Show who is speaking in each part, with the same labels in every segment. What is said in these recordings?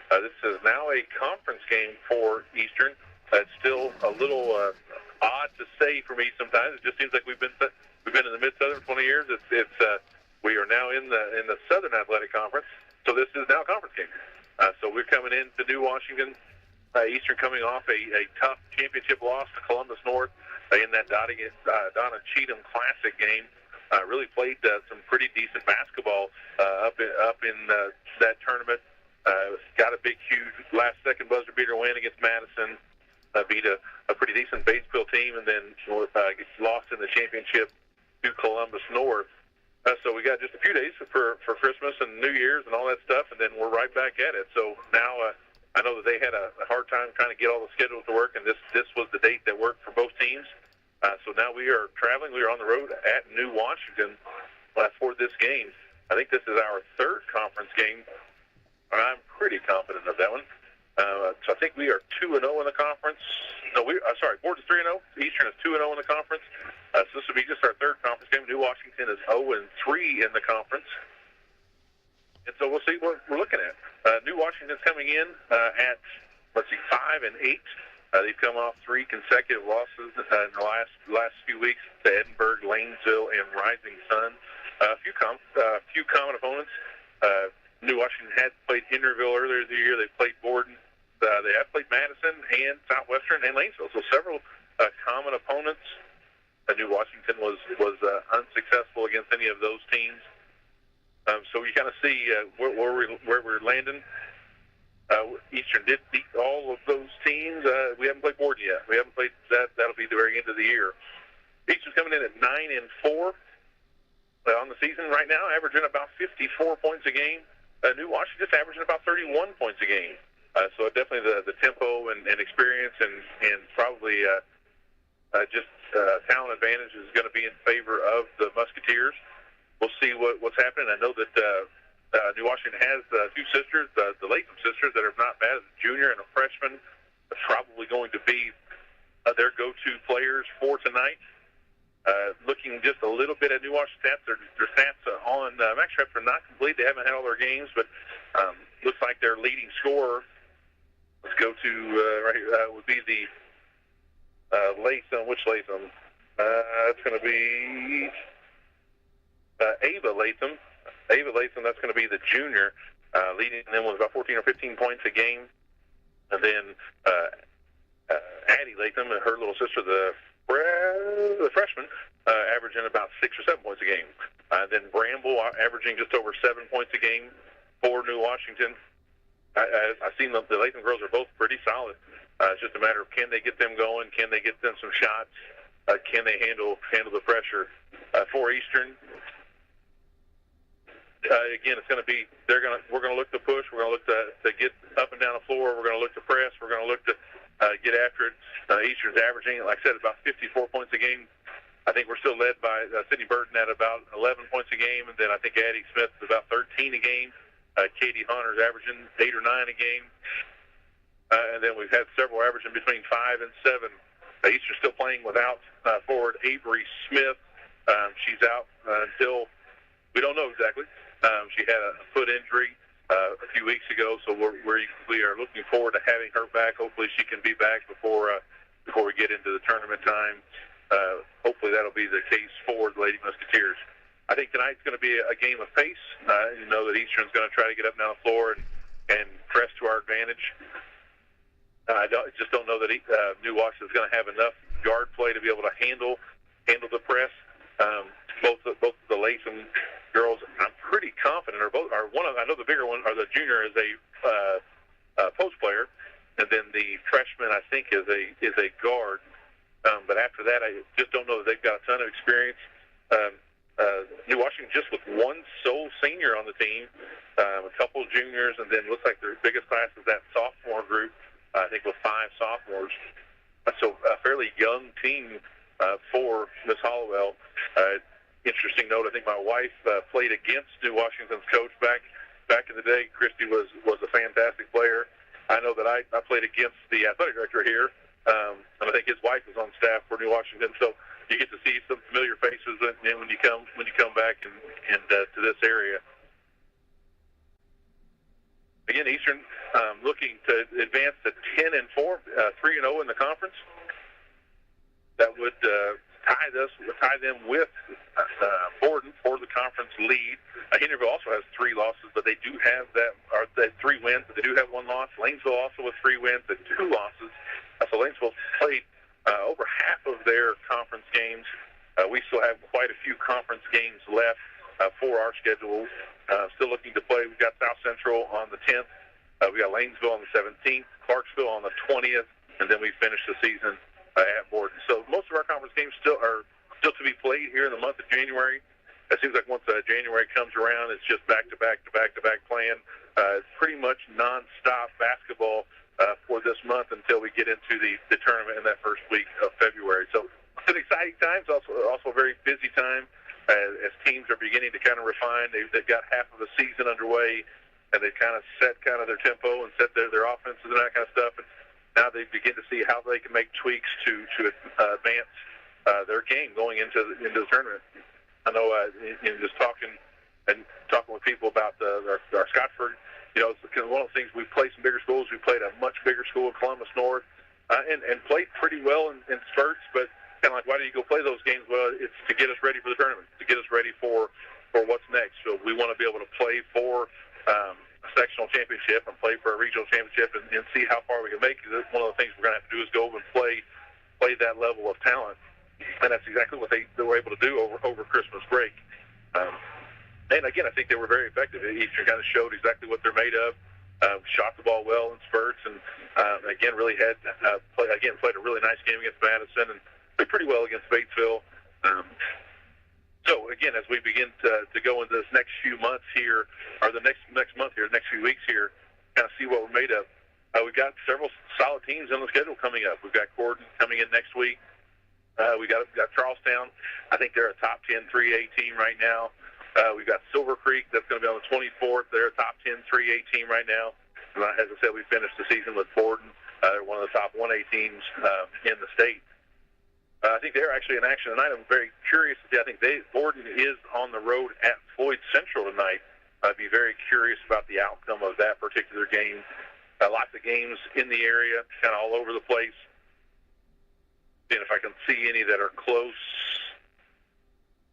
Speaker 1: This is now a conference game for Eastern. It's still a little odd to say for me sometimes. It just seems like we've been in the Mid-Southern 20 years. We are now in the Southern Athletic Conference, so this is now a conference game. So we're coming into New Washington. Eastern coming off a tough championship loss to Columbus North in that Donna Cheatham Classic game. Really played some pretty decent basketball up in that tournament. Got a big, huge last-second buzzer beater win against Madison. Beat a pretty decent Batesville team, and then lost in the championship to Columbus North. So we got just a few days for Christmas and New Year's and all that stuff, and then we're right back at it. So now I know that they had a hard time trying to get all the schedules to work, and this was the date that worked for both teams. So now we are traveling. We are on the road at New Washington for this game. I think this is our third conference game. I'm pretty confident of that one. So I think we are 2-0 in the conference. No, Board is 3-0. Eastern is 2-0 in the conference. So this will be just our third conference game. New Washington is 0-3 in the conference. And so we'll see what we're looking at. New Washington's coming in at 5-8. They've come off 3 consecutive losses in the last few weeks to Edinburgh, Lanesville, and Rising Sun. A few common opponents. New Washington had played Henryville earlier this year. They played Borden. They have played Madison and Southwestern and Lanesville. So several common opponents. New Washington was unsuccessful against any of those teams. So you kind of see where we're landing. Eastern did beat all of those teams. We haven't played Borden yet. We haven't played that. That'll be the very end of the year. Eastern's coming in at 9-4 on the season right now, averaging about 54 points a game. New Washington's averaging about 31 points a game. So definitely the tempo and experience and probably just talent advantage is going to be in favor of the Musketeers. We'll see what's happening. I know that New Washington has 2 sisters, the Latham sisters, that are not bad. A junior and a freshman. Are probably going to be their go-to players for tonight. Looking just a little bit at New Washington stats, their stats on Max Reps are not complete. They haven't had all their games, but looks like their leading scorer, let's go to right here, would be the Latham. Which Latham? It's going to be Ava Latham. Ava Latham, that's going to be the junior, leading them with about 14 or 15 points a game. And then Addie Latham, her little sister, the freshman, averaging about 6 or 7 points a game. Then Bramble averaging just over 7 points a game for New Washington. I've seen the Latham girls are both pretty solid. It's just a matter of can they get them going, can they get them some shots, can they handle the pressure for Eastern. Again, it's going to be we're going to look to push. We're going to look to get up and down the floor. We're going to look to press. We're going to look to get after it. Eastern's averaging, like I said, about 54 points a game. I think we're still led by Sydney Burton at about 11 points a game, and then I think Addie Smith is about 13 a game. Katie Hunter's averaging 8 or 9 a game. And then we've had several averaging between 5 and 7. Eastern's still playing without forward Avery Smith. She's out until we don't know exactly. She had a foot injury a few weeks ago, so we are looking forward to having her back. Hopefully she can be back before we get into the tournament time. Hopefully that'll be the case for the Lady Musketeers. I think tonight's going to be a game of pace. You know that Eastern's going to try to get up and down the floor and press to our advantage. I just don't know that New Washington's going to have enough guard play to be able to handle the press. Both the Latham girls, I'm pretty confident, I know the bigger one, or the junior, is a post player, and then the freshman, I think, is a guard. But after that, I just don't know that they've got a ton of experience. New Washington just with one sole senior on the team, a couple of juniors, and then looks like their biggest class is that sophomore group, I think with 5 sophomores. So a fairly young team for Miss Hollowell. Interesting note, I think my wife played against New Washington's coach back in the day. Christy was a fantastic player. I know that I played against the athletic director here, and I think his wife is on staff for New Washington. So you get to see some familiar faces when you come back and to this area. Again, Eastern looking to advance to 10-4, 3-0 in the conference. That would tie them with Borden for the conference lead. Henryville also has 3 losses, but they do have that 3 wins, but they do have 1 loss. Lanesville also with 3 wins and 2 losses. So Lanesville played over half of their conference games. We still have quite a few conference games left for our schedule. Still looking to play. We've got South Central on the 10th. We got Lanesville on the 17th, Clarksville on the 20th, and then we finish the season at Borden. So most of our conference games still to be played here in the month of January. It seems like once January comes around, it's just back-to-back playing. It's pretty much nonstop basketball for this month until we get into the tournament in that first week of February. So it's an exciting time. It's also a very busy time as teams are beginning to kind of refine. They've got half of the season underway, and they kind of set kind of their tempo and set their offenses and that kind of stuff. And now they begin to see how they can make tweaks to advance their game going into the tournament. I know just talking with people about our Scottsburg, it's one of the things. We played some bigger schools. We played a much bigger school in Columbus North, and played pretty well in spurts. But kind of like, why do you go play those games? Well, it's to get us ready for the tournament, to get us ready for what's next. So we want to be able to play for a sectional championship and play for a regional championship and see how far we can make it. One of the things we're going to have to do is go over and play that level of talent, and that's exactly what they were able to do over Christmas break. And again, I think they were very effective. Eastern kind of showed exactly what they're made of. Shot the ball well in spurts, and again really played a really nice game against Madison and played pretty well against Batesville. So again, as we begin to go into this next few months here, or the next month here, the next few weeks here, kind of see what we're made of. We've got several solid teams on the schedule coming up. We've got Gordon coming in next week. We got Charlestown. I think they're a top 10 3A team right now. We've got Silver Creek. That's going to be on the 24th. They're a top 10 3A team right now. As I said, we finished the season with Borden. They're one of the top 1A teams in the state. I think they're actually in action tonight. I'm very curious to see. I think Borden is on the road at Floyd Central tonight. I'd be very curious about the outcome of that particular game. Lots of games in the area, kind of all over the place. And if I can see any that are close,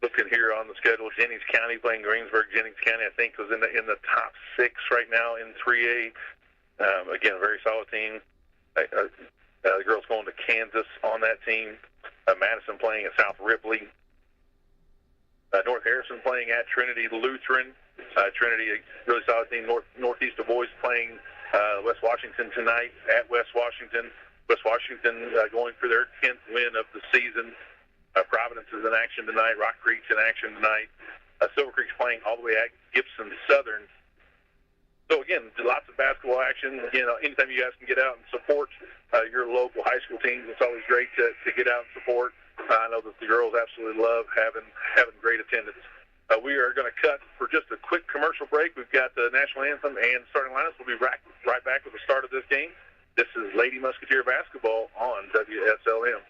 Speaker 1: looking here on the schedule, Jennings County playing Greensburg. Jennings County, I think, was in the top 6 right now in 3A. Again, a very solid team. The girls going to Kansas on that team. Madison playing at South Ripley. North Harrison playing at Trinity Lutheran. Trinity, a really solid team. Northeast Du Bois playing West Washington tonight at West Washington. West Washington going for their 10th win of the season. Providence is in action tonight. Rock Creek's in action tonight. Silver Creek's playing all the way at Gibson Southern. So, again, lots of basketball action. Anytime you guys can get out and support your local high school teams, it's always great to get out and support. I know that the girls absolutely love having great attendance. We are going to cut for just a quick commercial break. We've got the national anthem and starting lineups. We'll be right back with the start of this game. This is Lady Musketeer basketball on WSLM.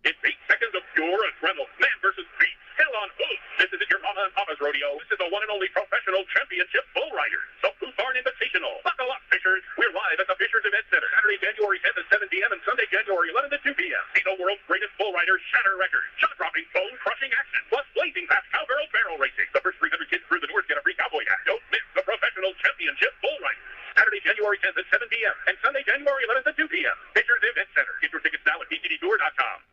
Speaker 2: It's 8 seconds of pure adrenaline. Man versus beast. Hell on hoof. This isn't your mama and papa's rodeo. This is the one and only professional championship bull rider. So Bullhorn Invitational. Buckle up, Fishers. We're live at the Fishers Event Center. Saturday, January 10th at 7 p.m. and Sunday, January 11th at 2 p.m. See the world's greatest bull riders shatter records. Jaw-dropping, bone-crushing action. Plus blazing fast cowgirl barrel racing. The first 300 kids through the doors get a free cowboy hat. Don't miss the professional championship bull rider. Saturday, January 10th at 7 p.m. and Sunday, January 11th at 2 p.m. Fishers Event Center. Get your tickets now at pcdtour.com.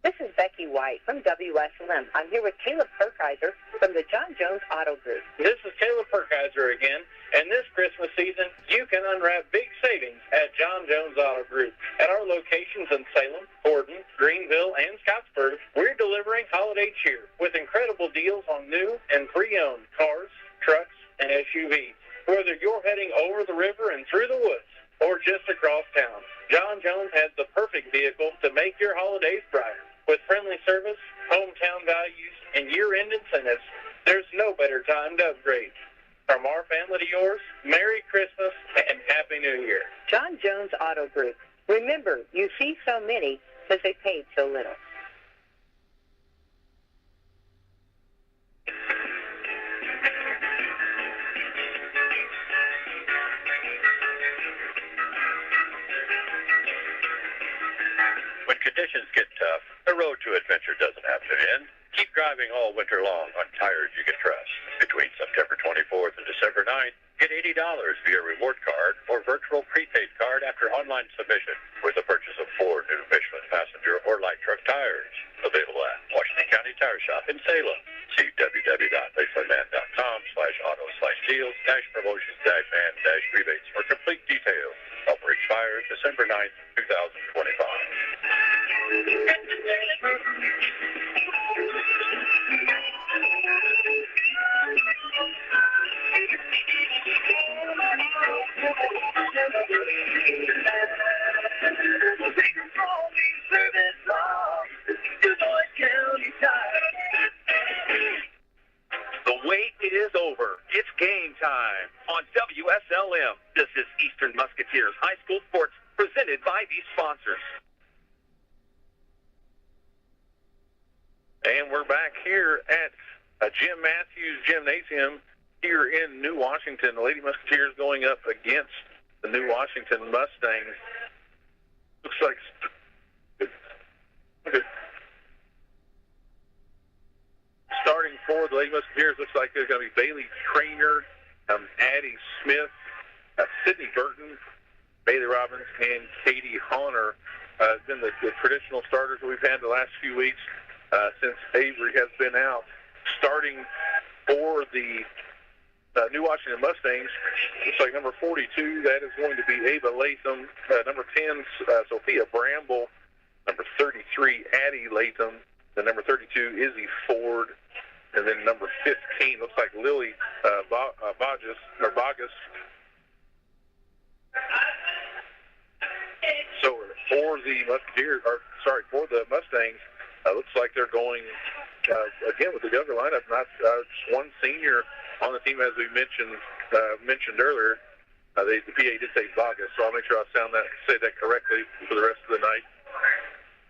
Speaker 3: This is Becky White from WSLM. I'm here with Caleb Perkiser from the John Jones Auto Group.
Speaker 4: This is Caleb Perkiser again, and this Christmas season, you can unwrap big savings at John Jones Auto Group. At our locations in Salem, Borden, Greenville, and Scottsburg, we're delivering holiday cheer with incredible deals on new and pre-owned cars, trucks, and SUVs. Whether you're heading over the river and through the woods, or just across town, John Jones has the perfect vehicle to make your holidays brighter. With friendly service, hometown values, and year-end incentives, there's no better time to upgrade. From our family to yours, Merry Christmas and Happy New Year.
Speaker 3: John Jones Auto Group. Remember, you see so many because they paid so little.
Speaker 2: road to adventure doesn't have to end. Keep driving all winter long on tires you can trust. Between September 24th and December 9th, get $80 via reward card or virtual prepaid card after online submission with the purchase of 4 new Michelin passenger or light truck tires. Available at Washington County Tire Shop in Salem. See www.michelin.com/auto/deals-promotions-and-rebates for complete details. Offer expires December 9th, 2025.
Speaker 5: The wait is over. It's game time on WSLM. This is Eastern Musketeers High School Sports presented by these sponsors.
Speaker 1: And we're back here at Jim Matthews Gymnasium here in New Washington. The Lady Musketeers going up against the New Washington Mustangs. Looks like starting for the Lady Musketeers, looks like there's going to be Bailey Trainer, Addie Smith, Sydney Burton, Bailey Robbins, and Katie Honor. Been the traditional starters that we've had the last few weeks since Avery has been out. Starting for the New Washington Mustangs, looks like number 42, that is going to be Ava Latham. Number 10, Sophia Bramble. Number 33, Addie Latham. The number 32, Izzy Ford. And then number 15, looks like Lily Bogus. So for the Musketeers, for the Mustangs, looks like they're going again with the younger lineup. Not one senior on the team, as we mentioned earlier. The PA did say Bogus, so I'll make sure I say that correctly for the rest of the night.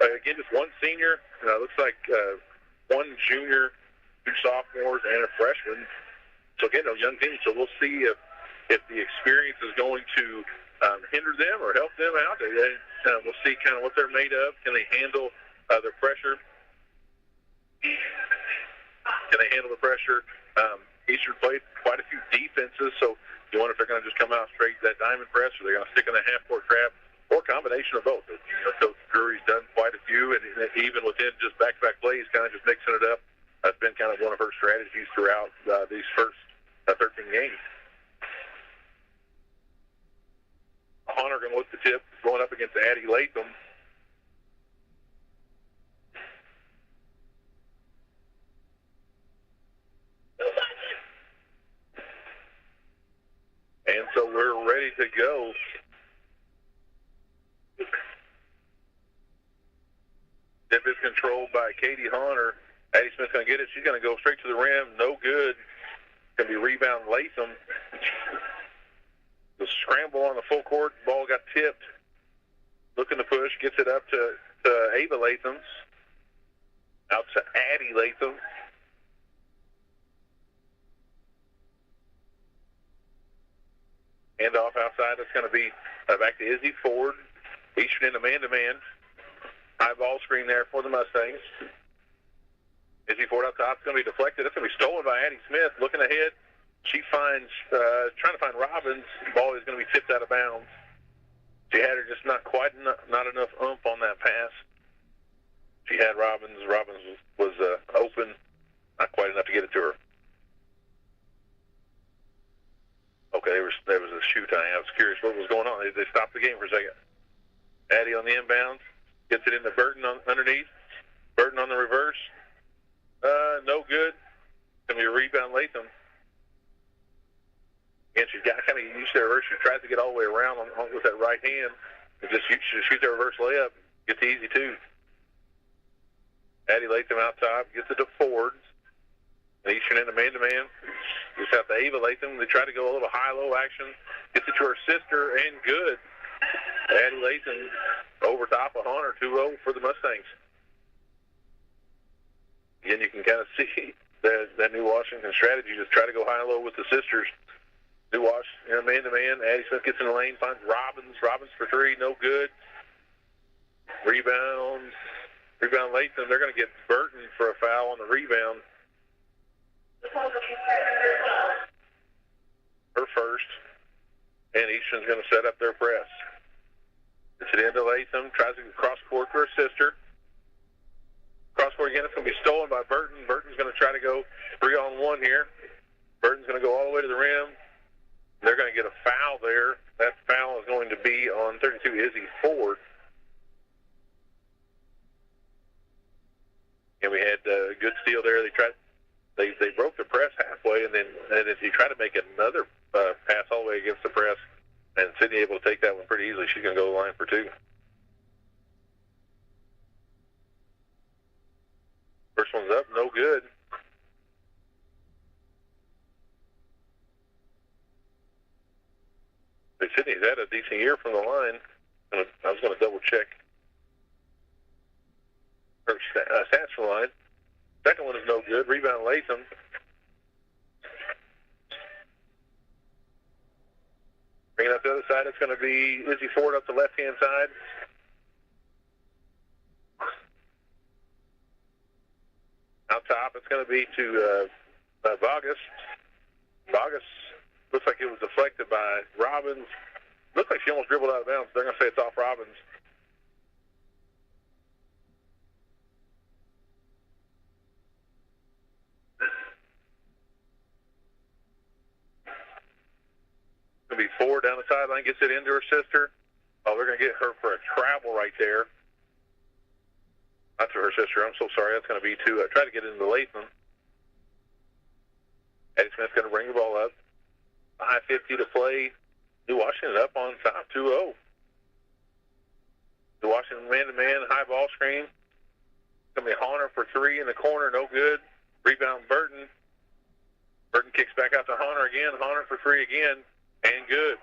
Speaker 1: Again, just one senior. Looks like one junior, 2 sophomores, and a freshman. So again, a young team. So we'll see if the experience is going to hinder them or help them out. We'll see kind of what they're made of. Can they handle the pressure? Eastern played quite a few defenses, so you wonder if they're going to just come out straight that diamond press, or they're going to stick in a half-court trap, or a combination of both. Coach Drury's done quite a few, and even within just back-to-back plays, kind of just mixing it up. That's been kind of one of her strategies throughout these first 13 games. Hunter going to look the tip, going up against Addie Latham. And so we're ready to go. Tip is controlled by Katie Hunter. Addie Smith's going to get it. She's going to go straight to the rim. No good. Going to be rebound Latham. The scramble on the full court. Ball got tipped. Looking to push. Gets it up to Ava Latham. Out to Addie Latham. Hand off outside. It's going to be back to Izzy Ford. Eastern in a man-to-man. High ball screen there for the Mustangs. Izzy Ford up top. It's going to be deflected. It's going to be stolen by Addie Smith. Looking ahead. She finds, trying to find Robbins. The ball is going to be tipped out of bounds. She had her just not enough oomph on that pass. She had Robbins. Robbins was open. Not quite enough to get it to her. Okay, there was a shoe tying. I was curious what was going on. They stopped the game for a second. Addie on the inbound. Gets it into Burton underneath. Burton on the reverse. No good. Going to be a rebound Latham. Again, she's got kind of used to the reverse. She tries to get all the way around with that right hand. And just shoot the reverse layup. Gets the easy two. Addie Latham out top. Gets it to Ford. Eastern in a man-to-man. Just out to Ava Latham. They try to go a little high-low action. Gets it to her sister, and good. Addie Latham over top of Hunter, 2-0 for the Mustangs. Again, you can kind of see that New Washington strategy. Just try to go high-low with the sisters. New Wash, man-to-man. Addie Smith gets in the lane, finds Robbins. Robbins for 3, no good. Rebounds. Rebound Latham. They're going to get Burton for a foul on the rebound. Her first. And Eastern's going to set up their press. It's it into Latham. Tries to cross court for her sister. Cross court again. It's going to be stolen by Burton. Burton's going to try to go 3-on-1 here. Burton's going to go all the way to the rim. They're going to get a foul there. That foul is going to be on 32 Izzy Ford. And we had a good steal there. They broke the press halfway, and then if you try to make another pass all the way against the press, and Sydney able to take that one pretty easily, she's going to go to the line for two. First one's up, no good. Sydney's had a decent year from the line. I was going to double check her stats from the line. Second one is no good. Rebound Latham. Bringing up the other side, it's going to be Izzy Ford up the left-hand side. Out top, it's going to be to Vargas. Vargas looks like it was deflected by Robbins. Looks like she almost dribbled out of bounds. They're going to say it's off Robbins. Going to be Ford down the sideline, gets it into her sister. Oh, they're going to get her for a travel right there. Not to her sister. I'm so sorry. That's going to be to try to get into Latham. Eddie Smith's going to bring the ball up. 5:50 to play. New Washington up on top 2-0. New Washington man-to-man, high ball screen. Going to be Honor for three in the corner, no good. Rebound Burton. Burton kicks back out to Honor again. Honor for three again, and good.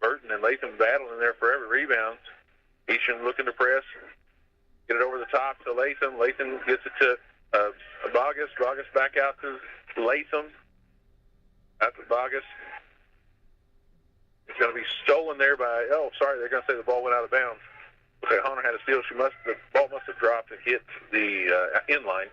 Speaker 1: Burton and Latham battling there for every rebound. Eastern looking to press. Get it over the top to Latham. Latham gets it to Vargas. Vargas back out to Latham. Out to Vargas. It's going to be stolen there by, they're going to say the ball went out of bounds. Okay, Hunter had a steal. The ball must have dropped and hit the inline.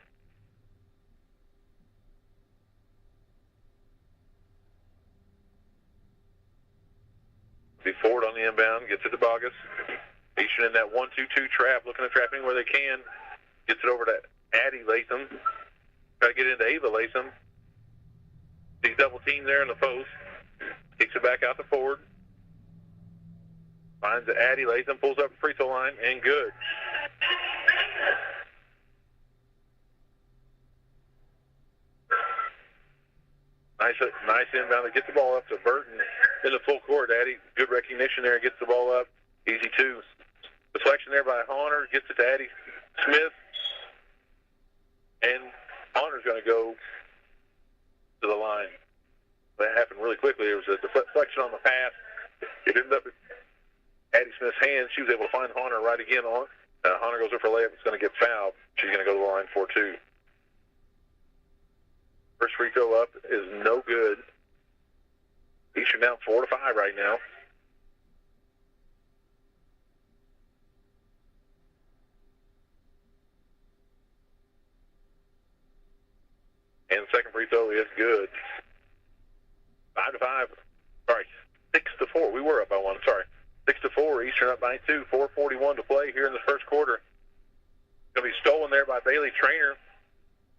Speaker 1: Be Ford on the inbound, gets it to Vargas. Eastern in that 1-2-2 trap, looking to trap anywhere they can. Gets it over to Addie Latham. Try to get into Ava Latham. He's double teamed there in the post. Kicks it back out to Ford. Finds Addie Latham, pulls up the free throw line, and good. Nice inbound to get the ball up to Burton in the full court. Addie, good recognition there, gets the ball up. Easy two. Deflection there by Honor, gets it to Addie Smith. And Honor's going to go to the line. That happened really quickly. There was a deflection on the pass. It ended up in Addie Smith's hands. She was able to find Honor right again on. Honor goes up for a layup. It's going to get fouled. She's going to go to the line for two. First free throw up is no good. Eastern down 4-5 right now. And the second free throw is good. 5-5. Sorry, 6-4. We were up by one. Sorry. 6-4. Eastern up by 2. 4:41 to play here in the first quarter. Going to be stolen there by Bailey Trainer.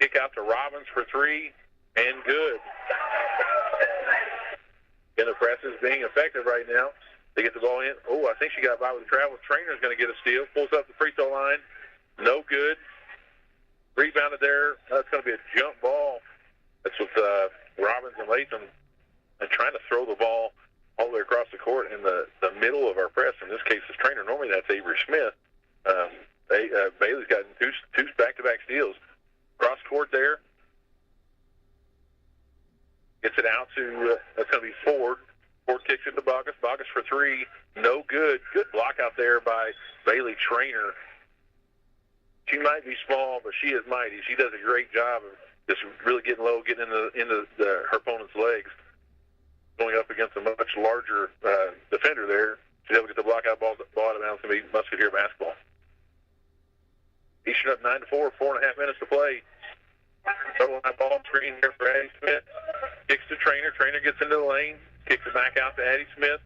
Speaker 1: Kick out to Robbins for three, and good. And the press is being effective right now. They get the ball in. Oh, I think she got by with the travel. Trainer's going to get a steal. Pulls up the free throw line. No good. Rebounded there. That's going to be a jump ball. That's with Robbins and Latham. And trying to throw the ball all the way across the court in the middle of our press. In this case, it's Trainer. Normally that's Avery Smith. Bailey's gotten two back-to-back steals. Cross court there. Gets it out to, that's going to be Ford. Ford kicks it to Bogus. Bogus for three. No good. Good block out there by Bailey Trainer. She might be small, but she is mighty. She does a great job of just really getting low, getting into her opponent's legs. Going up against a much larger defender there. She's able to get the block out, ball out of bounds. It's going to be Musketeer basketball. Eastern up 9-4, 4.5 minutes to play. Total line ball screen here for Addie Smith. Kicks to Trainer. Trainer gets into the lane. Kicks it back out to Addie Smith.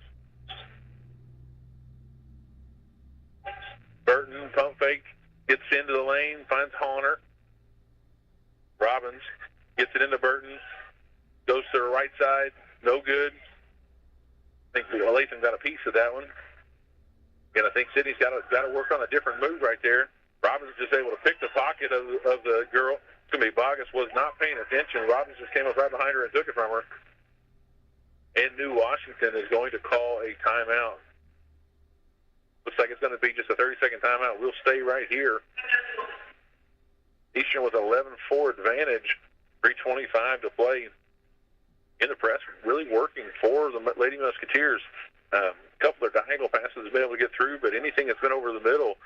Speaker 1: Burton, pump fake, gets into the lane, finds Horner. Robbins gets it into Burton. Goes to the right side. No good. I think Latham got a piece of that one. And I think Sydney's got to work on a different move right there. Robbins is just able to pick the pocket of the girl. It's going to be Bogus was not paying attention. Robbins just came up right behind her and took it from her. And New Washington is going to call a timeout. Looks like it's going to be just a 30-second timeout. We'll stay right here. Eastern with 11-4 advantage, 3:25 to play. In the press, really working for the Lady Musketeers. A couple of diagonal passes have been able to get through, but anything that's been over the middle,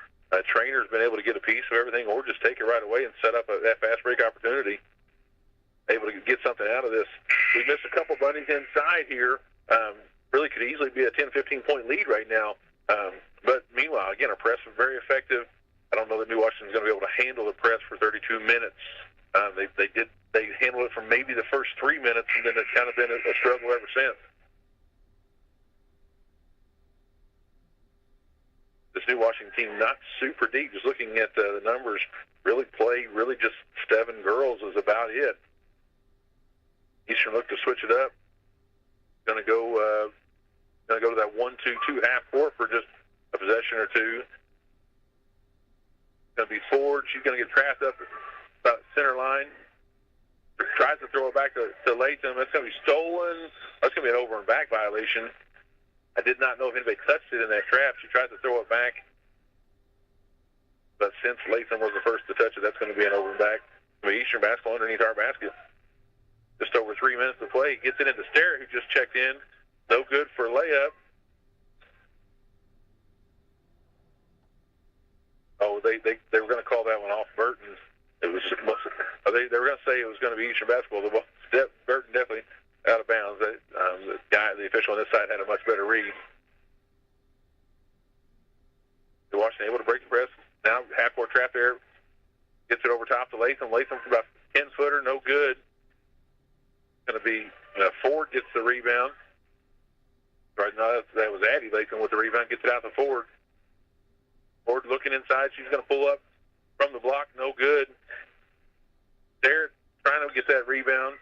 Speaker 1: Trainer's been able to get a piece of everything or just take it right away and set up that fast break opportunity. Able to get something out of this. We missed a couple bunnies inside here. Really could easily be a 10, 15-point lead right now. But meanwhile, again, our press was very effective. I don't know that New Washington's going to be able to handle the press for 32 minutes. They handled it for maybe the first 3 minutes, and then it's kind of been a struggle ever since. This New Washington team not super deep. Just looking at the numbers, really just 7 girls is about it. Eastern look to switch it up. Going to go to that 1-2-2 half court for just a possession or two. Going to be Ford. She's going to get trapped up about center line. Tries to throw it back to Latham. That's going to be stolen. That's going to be an over and back violation. I did not know if anybody touched it in that trap. She tried to throw it back. But since Latham was the first to touch it, that's going to be an over and back. Eastern basketball underneath our basket. Just over 3 minutes to play. Gets it into Sterrett, who just checked in. No good for layup. Oh, they were going to call that one off Burton. It was they were going to say it was going to be Eastern basketball. Burton definitely out of bounds. The official on this side had a much better read. Washington able to break the press. Now half-court trap there. Gets it over top to Latham. Latham for about 10-footer, no good. Going to be Ford gets the rebound. Right now that was Addie Latham with the rebound. Gets it out to Ford. Ford looking inside. She's going to pull up from the block. No good. There trying to get that rebound.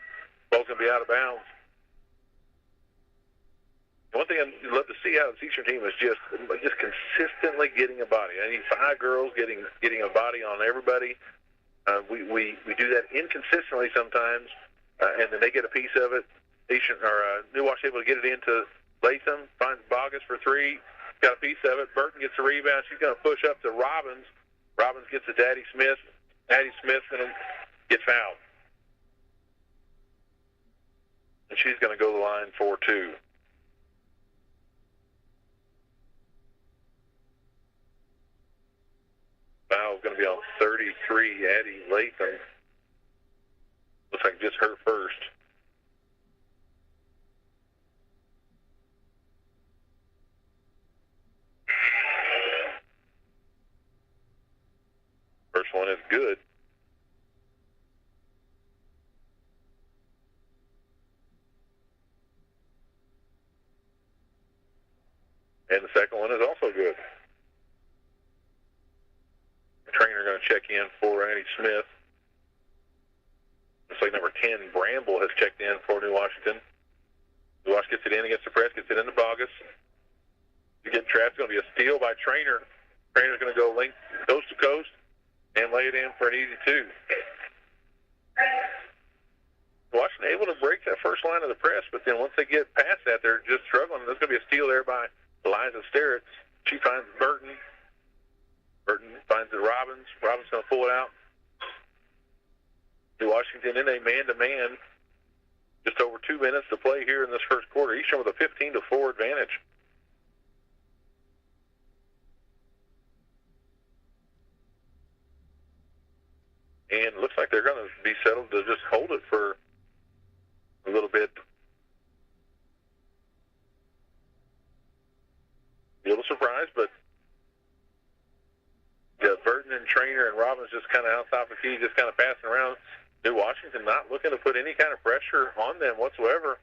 Speaker 1: Ball's going to be out of bounds. One thing I'd love to see out of the Eastern team is just consistently getting a body. I need 5 girls getting a body on everybody. We do that inconsistently sometimes, and then they get a piece of it. New Wash able to get it into Latham, finds Bogus for 3, got a piece of it. Burton gets a rebound. She's going to push up to Robbins. Robbins gets it to Addie Smith. Addie Smith's going to get fouled. And she's going to go to the line for 2. Foul is going to be on 33, Addie Latham. Looks like just her first. First one is good. And the second one is also good. The trainer going to check in for Addie Smith. Looks like number 10, Bramble, has checked in for New Washington. New Washington gets it in against the press, gets it into Bogus. You get trapped. It's going to be a steal by Trainer. Trainer's going to go length, coast to coast, and lay it in for an easy 2. Washington able to break that first line of the press, but then once they get past that, they're just struggling. There's going to be a steal there by Eliza Sterrett. She finds Burton. Burton finds it Robbins. Robbins going to pull it out. New Washington in a man-to-man. Just over 2 minutes to play here in this first quarter. Eastern with a 15-4 advantage. And it looks like they're going to be settled to just hold it for a little bit. Robin's just kind of on top of the key, just kind of passing around. New Washington not looking to put any kind of pressure on them whatsoever.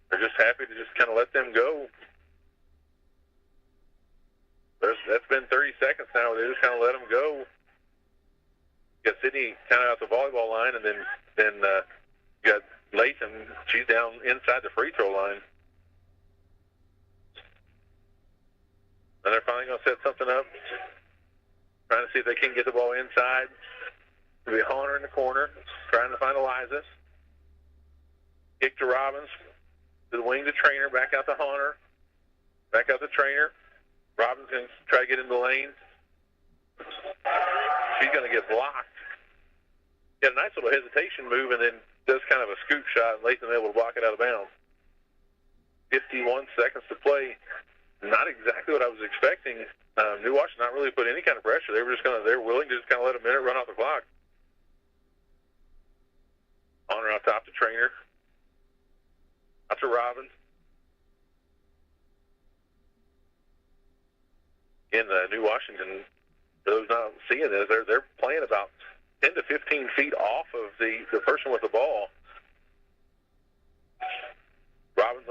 Speaker 1: They're just happy to just kind of let them go. That's been 30 seconds now. They just kind of let them go. You got Sydney kind of out the volleyball line, and then you got Latham. She's down inside the free throw line. And they're finally going to set something up, trying to see if they can get the ball inside. It'll be Hunter in the corner, trying to find Eliza. Kick to Robbins, to the wing to Trainer, back out to Hunter, back out to Trainer. Robbins going to try to get in the lane. She's going to get blocked. Got a nice little hesitation move, and then does kind of a scoop shot, and Latham able to block it out of bounds. 51 seconds to play. Not exactly what I was expecting. New Washington not really put any kind of pressure. They were willing to just kind of let a minute run off the clock. Honor out top to Trainer. Out to Robbins. In New Washington, for those not seeing this, they're playing about 10 to 15 feet off of the person with the ball. Robbins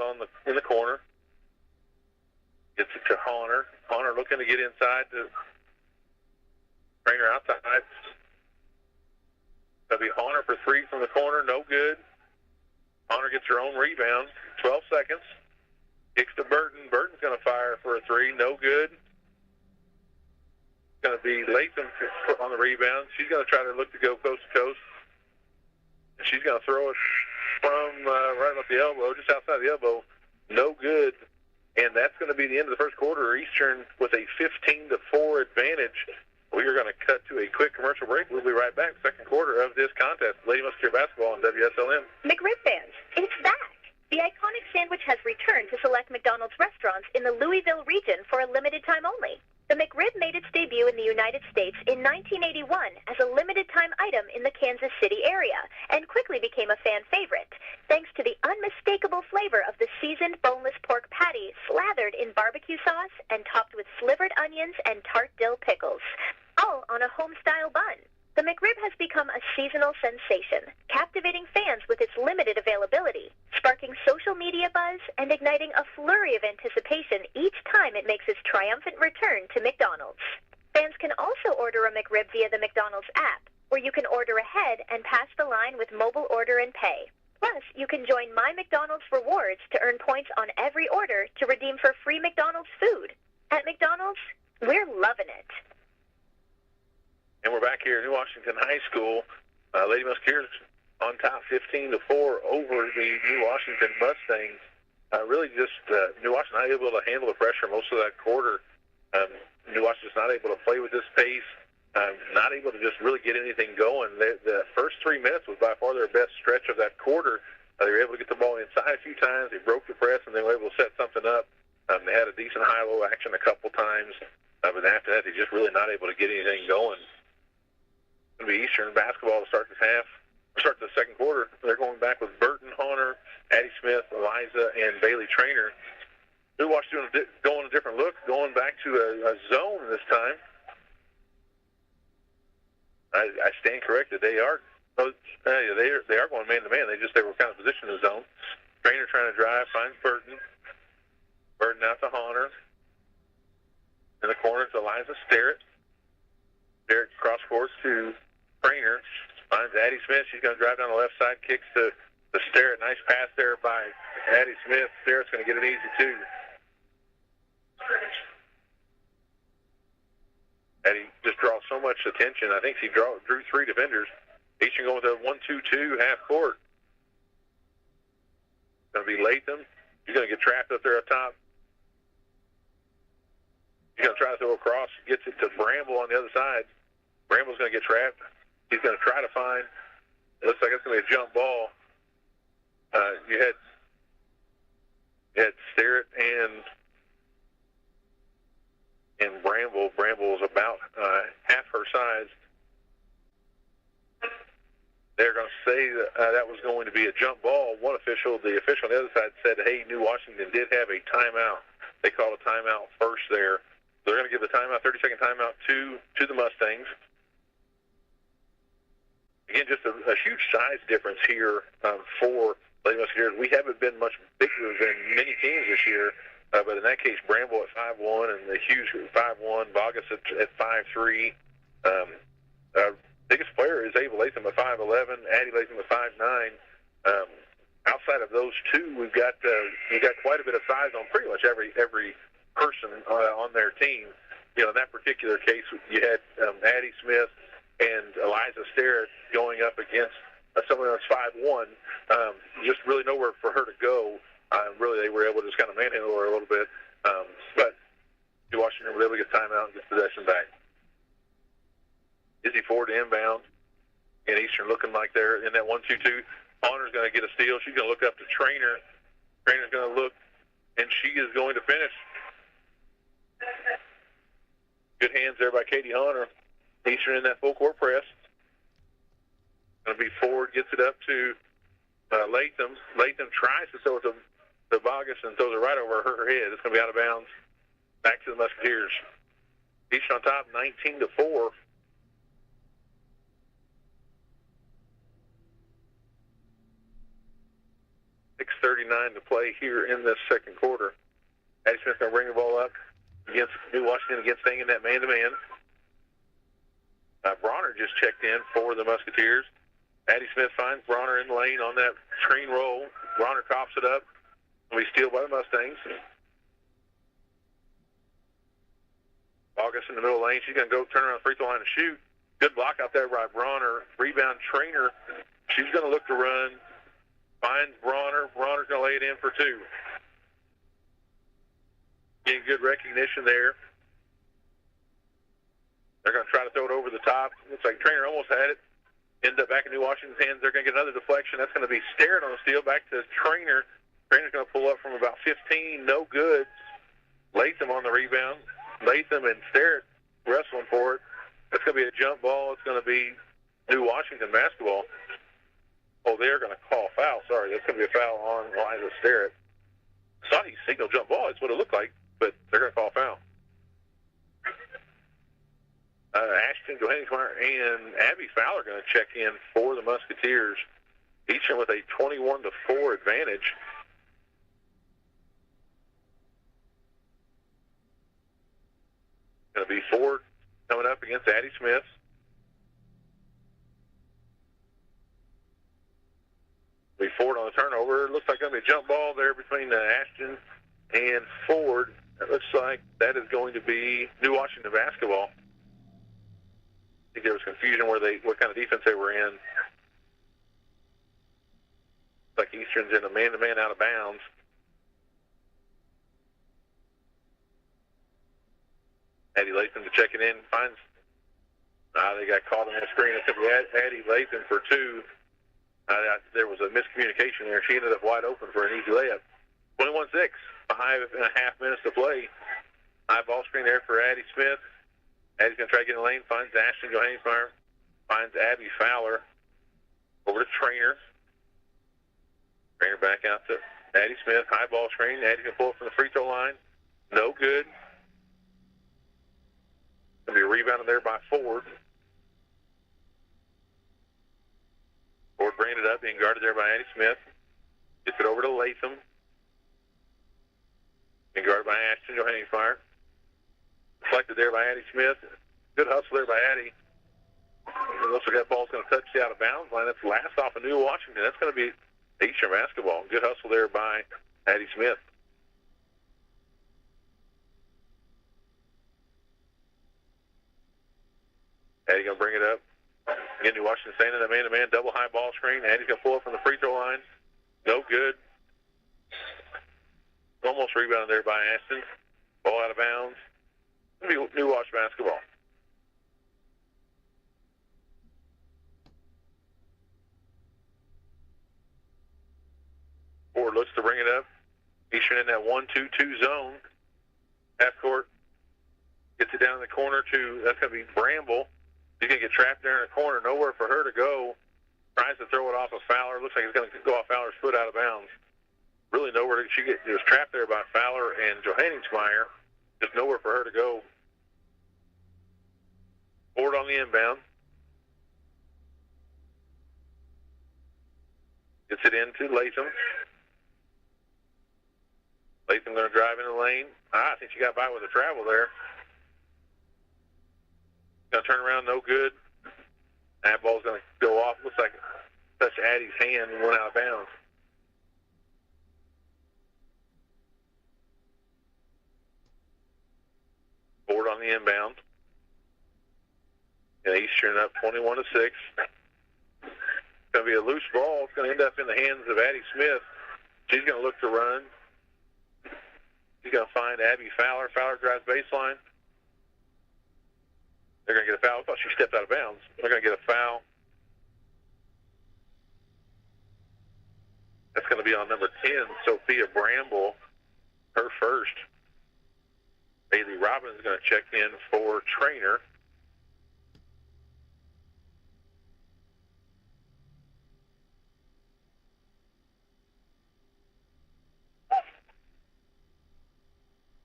Speaker 1: in the corner. Gets it to Honor. Honor looking to get inside to Trainer outside. That'll be Honor for three from the corner. No good. Honor gets her own rebound. 12 seconds. Kicks to Burton. Burton's going to fire for a three. No good. Going to be Latham on the rebound. She's going to try to look to go coast to coast. And she's going to throw it from right up the elbow, just outside the elbow. No good. And that's going to be the end of the first quarter. Eastern with a 15-4 advantage. We are going to cut to a quick commercial break. We'll be right back. Second quarter of this contest. Lady Musketeer basketball on WSLM.
Speaker 6: McRib fans, it's back. The iconic sandwich has returned to select McDonald's restaurants in the Louisville region for a limited time only. The McRib made its debut in the United States in 1981 as a limited-time item in the Kansas City area and quickly became a fan favorite, thanks to the unmistakable flavor of the seasoned boneless pork patty slathered in barbecue sauce and topped with slivered onions and tart dill pickles, all on a home-style bun. The McRib has become a seasonal sensation, captivating fans with its limited availability, sparking social media buzz and igniting a flurry of anticipation each time it makes its triumphant return to McDonald's. Fans can also order a McRib via the McDonald's app, where you can order ahead and pass the line with mobile order and pay. Plus, you can join My McDonald's Rewards to earn points on every order to redeem for free McDonald's food. At McDonald's, we're loving it.
Speaker 1: And we're back here at New Washington High School. Lady Musketeers on top 15-4 over the New Washington Mustangs. Really just New Washington not able to handle the pressure most of that quarter. New Washington's not able to play with this pace, not able to just really get anything going. The first 3 minutes was by far their best stretch of that quarter. They were able to get the ball inside a few times. They broke the press, and they were able to set something up. They had a decent high-low action a couple times. But after that, they're just really not able to get anything going. It's going to be Eastern basketball to start the second quarter. They're going back with Burton, Hunter, Addie Smith, Eliza, and Bailey Trainer. New Washington going a different look, going back to a zone this time. I stand corrected. They are going man-to-man. They were kind of positioned in the zone. Trainer trying to drive, finds Burton. Burton out to Hunter. In the corner to Eliza Sterrett. Sterrett cross court to Trainer. Finds Addie Smith. She's going to drive down the left side. Kicks to Sterrett. Nice pass there by Addie Smith. Sterrett's going to get it easy, too. Addie just draws so much attention. I think she drew 3 defenders. Eastern going with a 1-2-2 half court. Going to be Latham. She's going to get trapped up there up top. She's going to try to throw across. Gets it to Bramble on the other side. Bramble's going to get trapped. He's going to try to find. It looks like it's going to be a jump ball. You had Sterrett and Bramble. Bramble is about half her size. They're going to say that was going to be a jump ball. The official on the other side said, hey, New Washington did have a timeout. They called a timeout first there. They're going to give the timeout, 30-second timeout to the Mustangs. again, just a huge size difference here for Lady Musketeers. We haven't been much bigger than many teams this year, but in that case, Bramble at 5'1", and the Hughes at 5'1", Bogus at 5'3". Biggest player is Ava Latham at 5'11", Addie Latham at 5'9". Outside of those two, we've got quite a bit of size on pretty much every person on their team. You know, in that particular case, you had Addie Smith and Eliza Sterrett going up against someone else 5'1". Just really nowhere for her to go. Really, they were able to just kind of manhandle her a little bit. But New Washington was able to get timeout and get possession back. Izzy Ford inbound, and Eastern looking like they're in that 1-2-2. Honor's going to get a steal. She's going to look up to Trainer. Trainer's going to look, and she is going to finish. Good hands there by Katie Hunter. Eastern in that full court press. Going to be Ford, gets it up to Latham. Latham tries to throw it to Bogus and throws it right over her head. It's going to be out of bounds. Back to the Musketeers. Eastern on top, 19-4. 6:39 to play here in this second quarter. Addie Smith going to bring the ball up against New Washington, against staying in that man-to-man. Bronner just checked in for the Musketeers. Addie Smith finds Bronner in the lane on that screen roll. Bronner coughs it up. We steal by the Mustangs. August in the middle of the lane. She's going to go turn around the free throw line and shoot. Good block out there by Bronner. Rebound Trainer. She's going to look to run. Finds Bronner. Bronner's going to lay it in for two. Getting good recognition there. They're going to try to throw it over the top. Looks like Trainer almost had it. Ends up back in New Washington's hands. They're going to get another deflection. That's going to be Sterrett on the steal. Back to Trainer. Trainer's going to pull up from about 15. No good. Latham on the rebound. Latham and Sterrett wrestling for it. That's going to be a jump ball. It's going to be New Washington basketball. Oh, they're going to call foul. Sorry, that's going to be a foul on Eliza Sterrett. Thought he signaled jump ball. That's what it looked like, but they're going to call foul. Ashton Johannesmeyer and Abby Fowler going to check in for the Musketeers, each with a 21-4 advantage. Going to be Ford coming up against Addie Smith. Be Ford on the turnover. Looks like going to be a jump ball there between Ashton and Ford. It looks like that is going to be New Washington basketball. I think there was confusion what kind of defense they were in. Looks like Eastern's in a man-to-man out of bounds. Addie Latham to check it in. Finds they got caught on the screen. It's going to be Addie Latham for two. There was a miscommunication there. She ended up wide open for an easy layup. 21-6, 5.5 minutes to play. High ball screen there for Addie Smith. Addie's going to try to get in the lane. Finds Ashton Johannesmeyer. Finds Abby Fowler. Over to Trainer. Trainer back out to Addie Smith. High ball screen. Addie's going to pull it from the free throw line. No good. Going to be rebounded there by Ford. Ford bringing it up, being guarded there by Addie Smith. Gets it over to Latham. Being guarded by Ashton Johannesmeyer. Deflected there by Addie Smith. Good hustle there by Addie. It looks like that ball's going to touch the out of bounds line. That's last off of New Washington. That's going to be Eastern basketball. Good hustle there by Addie Smith. Addie going to bring it up. Again, New Washington staying in the man-to-man double high ball screen. Addie's going to pull up from the free throw line. No good. Almost rebounded there by Ashton. Ball out of bounds. New Wash basketball. Ford looks to bring it up. Eastern in that 1-2-2 zone. Half court. Gets it down in the corner to, that's going to be Bramble. She's going to get trapped there in a corner. Nowhere for her to go. Tries to throw it off of Fowler. Looks like it's going to go off Fowler's foot out of bounds. Really nowhere. She was trapped there by Fowler and Johannesmeyer. Just nowhere for her to go. Ford on the inbound. Gets it into Latham. Latham going to drive in the lane. I think she got by with a travel there. Going to turn around, no good. That ball's going to go off. Looks like it touched Addie's hand and went out of bounds. Ford on the inbound. And Eastern up 21-6. It's going to be a loose ball. It's going to end up in the hands of Addie Smith. She's going to look to run. She's going to find Abby Fowler. Fowler drives baseline. They're going to get a foul. I thought she stepped out of bounds. They're going to get a foul. That's going to be on number 10, Sophia Bramble, her first. Bailey Robbins is going to check in for Trainer.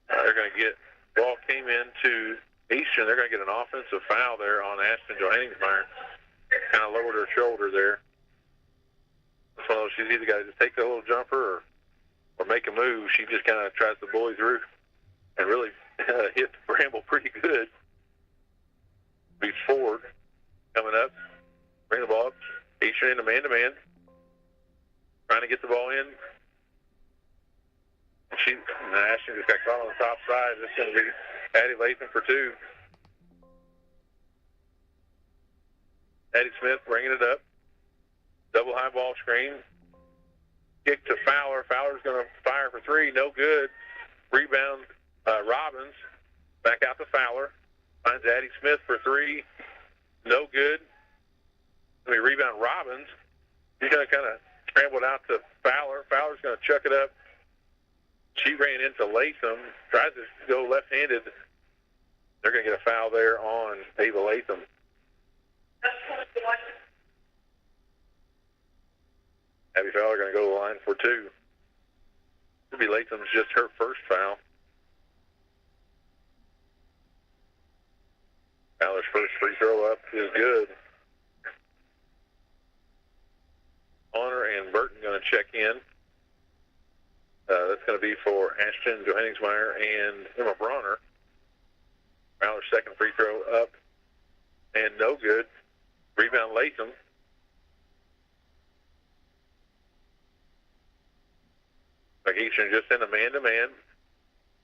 Speaker 1: They're going to get, ball came into Eastern. They're going to get an offensive foul there on Ashton Johanningsmeyer. Kind of lowered her shoulder there. So she's either got to just take a little jumper or make a move. She just kind of tries to bully through and really hit Bramble pretty good. Beats Ford coming up. Bring the ball up. Eastern into man-to-man. Trying to get the ball in. Ashton just got caught on the top side. It's going to be Addie Latham for two. Addie Smith bringing it up. Double high ball screen. Kick to Fowler. Fowler's going to fire for three. No good. Rebound Robbins. Back out to Fowler. Finds Addie Smith for three. No good. Rebound Robbins. He's going to kind of scramble it out to Fowler. Fowler's going to chuck it up. She ran into Latham. Tries to go left-handed. They're going to get a foul there on Ava Latham. Abby Fowler going to go to the line for two. It'll be Latham's just her first foul. Fowler's first free throw up is good. Honor and Burton going to check in. That's going to be for Ashton Johanningsmeyer and Emma Bronner. Fowler's second free throw up and no good. Rebound Latham. Eastern just in a man-to-man.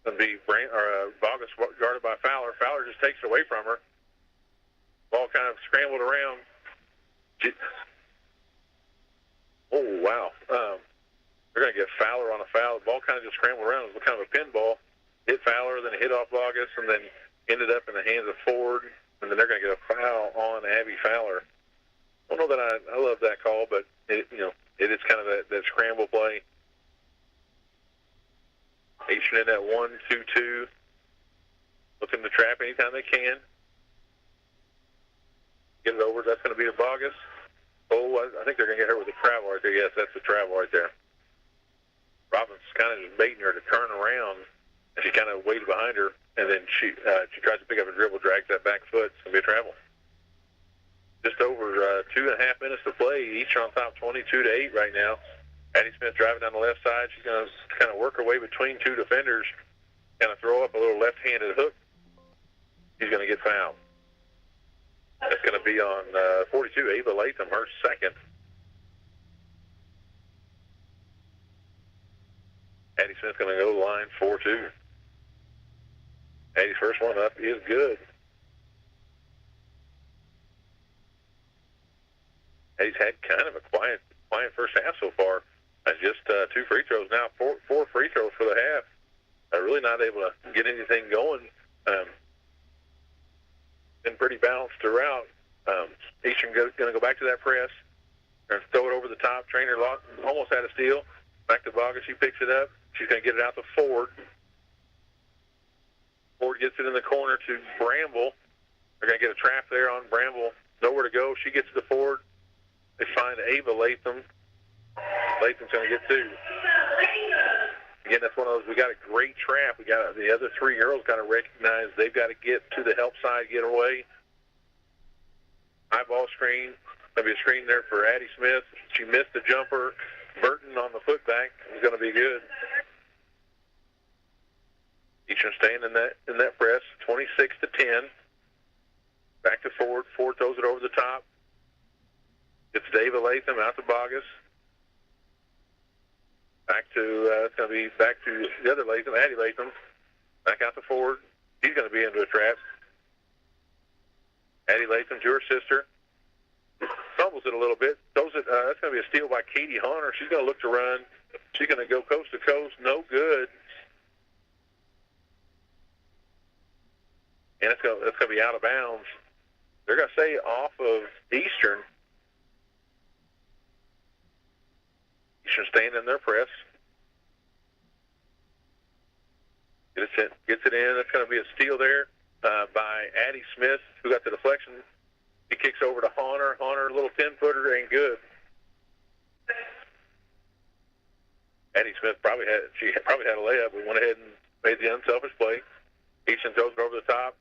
Speaker 1: Going to be Bogus guarded by Fowler. Fowler just takes it away from her. Ball kind of scrambled around. Oh, wow. They're going to get Fowler on a foul. The ball kind of just scrambled around. It was kind of a pinball. Hit Fowler, then it hit off Bogus, and then ended up in the hands of Ford. And then they're going to get a foul on Abby Fowler. I don't know that I love that call, but it is kind of that scramble play. Eastern in that 1-2-2. Looking to trap anytime they can. Get it over. That's going to be to Bogus. Oh, I think they're going to get her with a travel right there. Yes, that's the travel right there. Robbins kind of just baiting her to turn around, and she kind of waited behind her, and then she tries to pick up a dribble, drags that back foot. It's going to be a travel. Just over 2.5 minutes to play. Each on top 22-8 right now. Addie Smith driving down the left side. She's going to kind of work her way between two defenders, kind of throw up a little left-handed hook. She's going to get fouled. That's going to be on 42, Ava Latham, her second. Addie Smith's going to go to the line 4-2. Addie's first one up is good. Addie's had kind of a quiet first half so far. Just two free throws now, four free throws for the half. Really not able to get anything going. Been pretty balanced throughout. Eastern going to go back to that press. They're going to throw it over the top. Trainer almost had a steal. Back to Bogus. She picks it up. She's going to get it out to Ford. Ford gets it in the corner to Bramble. They're going to get a trap there on Bramble. Nowhere to go. She gets to Ford. They find Ava Latham. Latham's going to get two. Again, that's one of those, we got a great trap. We got the other three girls got to recognize they've got to get to the help side, get away. High ball screen. There'll be a screen there for Addie Smith. She missed the jumper. Burton on the putback is going to be good. Eastern staying in that press, 26-10. Back to Ford. Ford throws it over the top. It's David Latham out to Bogus. It's going to be back to the other Latham, Addie Latham. Back out to Ford. He's going to be into a trap. Addie Latham to her sister. Fumbles it a little bit. Throws it. That's going to be a steal by Katie Hunter. She's going to look to run. She's going to go coast to coast. No good. And it's going to be out of bounds. They're going to say off of Eastern. Eastern staying in their press. Gets it in. That's going to be a steal there by Addie Smith, who got the deflection. He kicks over to Hunter. Hunter, a little 10-footer, ain't good. Addie Smith probably had a layup. We went ahead and made the unselfish play. Easton throws it over the top.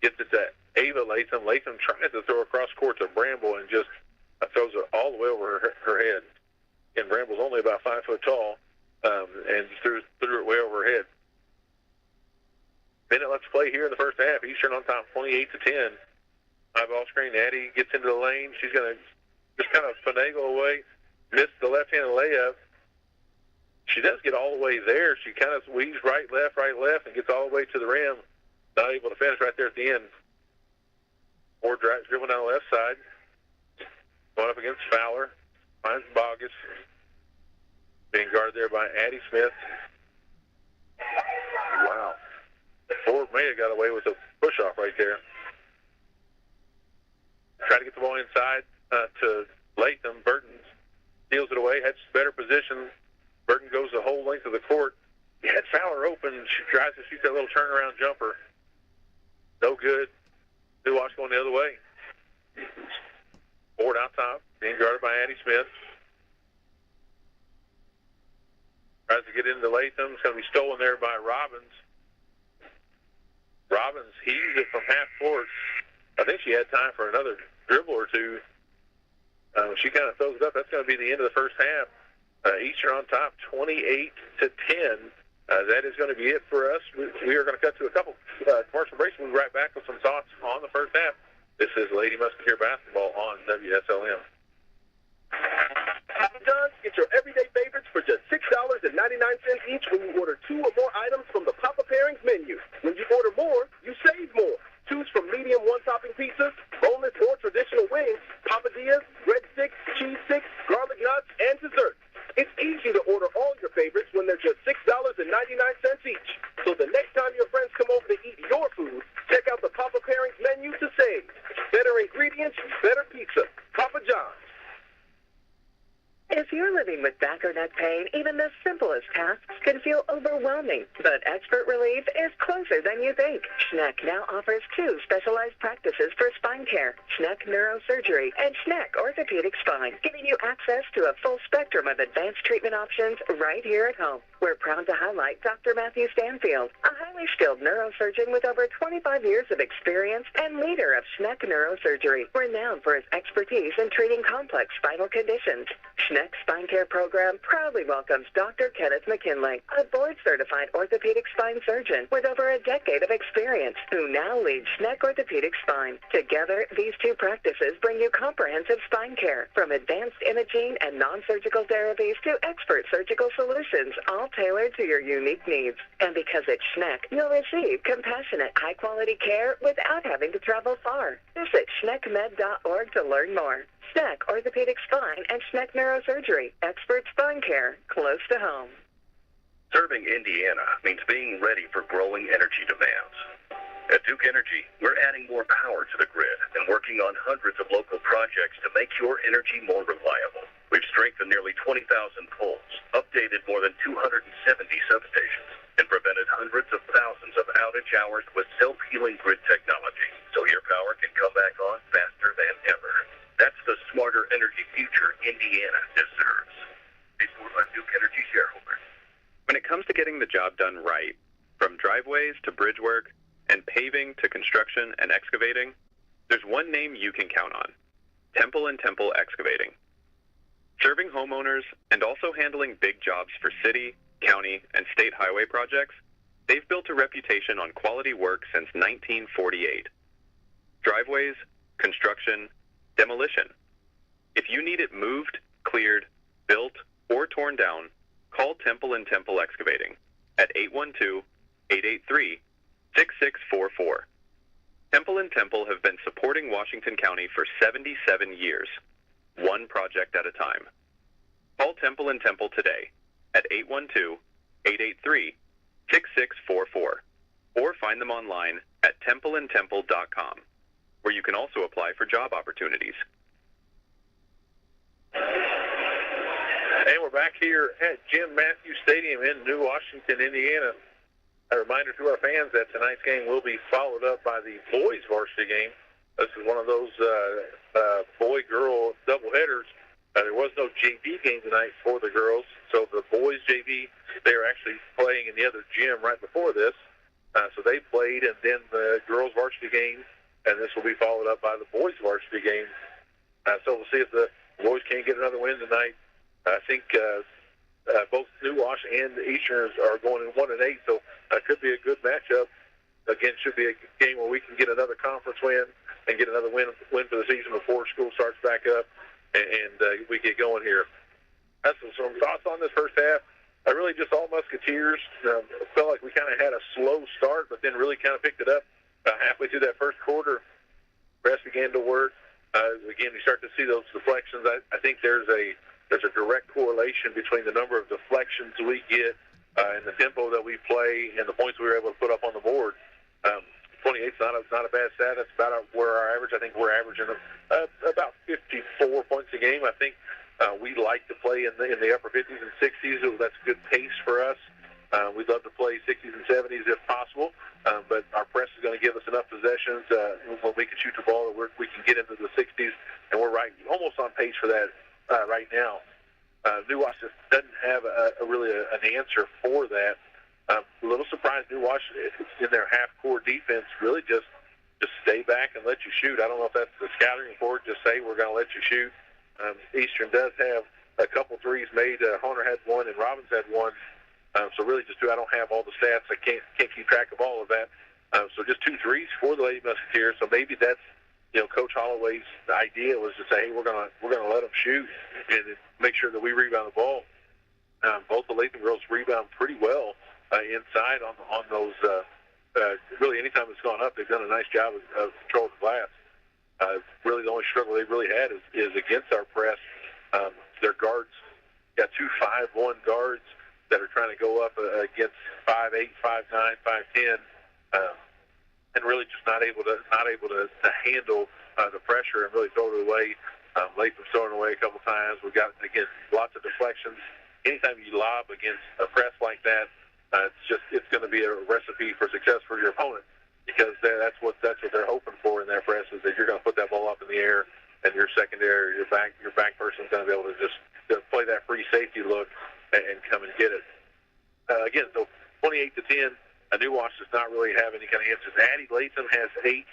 Speaker 1: Gets it to Ava Latham. Latham tries to throw across court to Bramble and just throws it all the way over her head. And Bramble's only about 5 foot tall, and threw it way over her head. Minute left to play here in the first half. Eastern on top, 28-10. High ball screen. Addie gets into the lane. She's going to just kind of finagle away. Missed the left-handed layup. She does get all the way there. She kind of weaves right, left, and gets all the way to the rim. Not able to finish right there at the end. Ford dribbling down the left side. Going up against Fowler. Finds Bogus. Being guarded there by Addie Smith. Wow. Ford may have got away with a push-off right there. Try to get the ball inside to Latham. Burton steals it away. Had better position. Burton goes the whole length of the court. He had Fowler open. She tries to shoot that little turnaround jumper. No good. Duwash going the other way. Ford out top. Being guarded by Addie Smith. Tries to get into Latham. It's going to be stolen there by Robbins. Robbins heaves it from half court. I think she had time for another dribble or two. She kind of throws it up. That's going to be the end of the first half. Eastern on top, 28-10. That is going to be it for us. We are going to cut to a couple commercial breaks. We'll be right back with some thoughts on the first half. This is Lady Musketeer Basketball on WSLM.
Speaker 7: John's, get your everyday favorites for just $6.99 each when you order 2 or more items from the Papa Pairings menu. When you order more, you save more. Choose from medium one-topping pizzas, boneless or traditional wings, papadillas, breadsticks, cheese sticks, garlic knots, and desserts. It's easy to order all your favorites when they're just $6.99 each. So the next time your friends come over to eat your food, check out the Papa Pairings menu to save. Better ingredients, better pizza. Papa John's.
Speaker 3: If you're living with back or neck pain, even the simplest tasks can feel overwhelming. But expert relief is closer than you think. Schneck now offers 2 specialized practices for spine care, Schneck Neurosurgery and Schneck Orthopedic Spine, giving you access to a full spectrum of advanced treatment options right here at home. We're proud to highlight Dr. Matthew Stanfield, a highly skilled neurosurgeon with over 25 years of experience and leader of Schneck Neurosurgery, renowned for his expertise in treating complex spinal conditions. Schneck Spine Care Program proudly welcomes Dr. Kenneth McKinley, a board-certified orthopedic spine surgeon with over a decade of experience, who now leads Schneck Orthopedic Spine. Together, these 2 practices bring you comprehensive spine care, from advanced imaging and non-surgical therapies to expert surgical solutions, all tailored to your unique needs. And because it's Schneck, you'll receive compassionate, high-quality care without having to travel far. Visit schneckmed.org to learn more. Schneck Orthopedic Spine and Schneck Neurosurgery. Expert spine care close to home.
Speaker 2: Serving Indiana means being ready for growing energy demands. At Duke Energy, we're adding more power to the grid and working on hundreds of local projects to make your energy more reliable. We've strengthened nearly 20,000 poles, updated more than 270 substations, and prevented hundreds of thousands of outage hours with self-healing grid technology, so your power can come back on faster than ever. That's the smarter energy future Indiana deserves. Support by Duke Energy shareholders.
Speaker 8: When it comes to getting the job done right, from driveways to bridge work and paving to construction and excavating, there's one name you can count on: Temple & Temple Excavating. Serving homeowners and also handling big jobs for city, county, and state highway projects, they've built a reputation on quality work since 1948. Driveways, construction, demolition. If you need it moved, cleared, built, or torn down, call Temple & Temple Excavating at 812-883-6644. Temple & Temple have been supporting Washington County for 77 years, one project at a time. Call Temple & Temple today at 812-883-6644 or find them online at templeandtemple.com, where you can also apply for job opportunities.
Speaker 1: And we're back here at Jim Matthews Stadium in New Washington, Indiana. A reminder to our fans that tonight's game will be followed up by the boys varsity game. This is one of those boy-girl doubleheaders. There was no JV game tonight for the girls, so the boys JV, they are actually playing in the other gym right before this. So they played, and then the girls varsity game, and this will be followed up by the boys varsity game. So we'll see if the boys can't get another win tonight. I think both New Wash and the Easterners are going in 1-8, so it could be a good matchup. Again, should be a game where we can get another conference win and get another win for the season before school starts back up, and we get going here. That's some thoughts on this first half. I really just all Musketeers. Felt like we kind of had a slow start, but then really kind of picked it up halfway through that first quarter. Press began to work. Again, you start to see those deflections. I think there's a direct correlation between the number of deflections we get and the tempo that we play and the points we were able to put up on the board. 28 is not a bad stat. That's about where our average. I think we're averaging about 54 points a game. I think we like to play in the upper 50s and 60s. That's a good pace for us. We'd love to play 60s and 70s if possible, but our press is going to give us enough possessions when we can shoot the ball that we can get into the 60s, and we're right almost on pace for that right now. New Wash just doesn't have really an answer for that. A little surprised New Wash in their half-court defense really just stay back and let you shoot. I don't know if that's the scouting report, just say we're going to let you shoot. Eastern does have a couple threes made. Hunter had one and Robbins had one. So really just I don't have all the stats. I can't keep track of all of that. So just 2 threes for the Lady Musketeers. So maybe that's Coach Holloway's idea was to say, hey, we're gonna let them shoot and make sure that we rebound the ball. Both the Latham girls rebound pretty well inside on those. Really, anytime it's gone up, they've done a nice job of controlling the glass. Really, the only struggle they really had is against our press. Their guards got 2 5'1" guards that are trying to go up against 5'8", 5'9", 5'10", and really just not able to handle the pressure and really throw it away. Latham's throwing away a couple times. We got again lots of deflections. Anytime you lob against a press like that, it's going to be a recipe for success for your opponent, because that's what they're hoping for in that press, is that you're going to put that ball up in the air, and your secondary, your back person's going to be able to just play that free safety look and come and get it. Again, so 28-10. New Wash does not really have any kind of answers. Addie Latham has 8.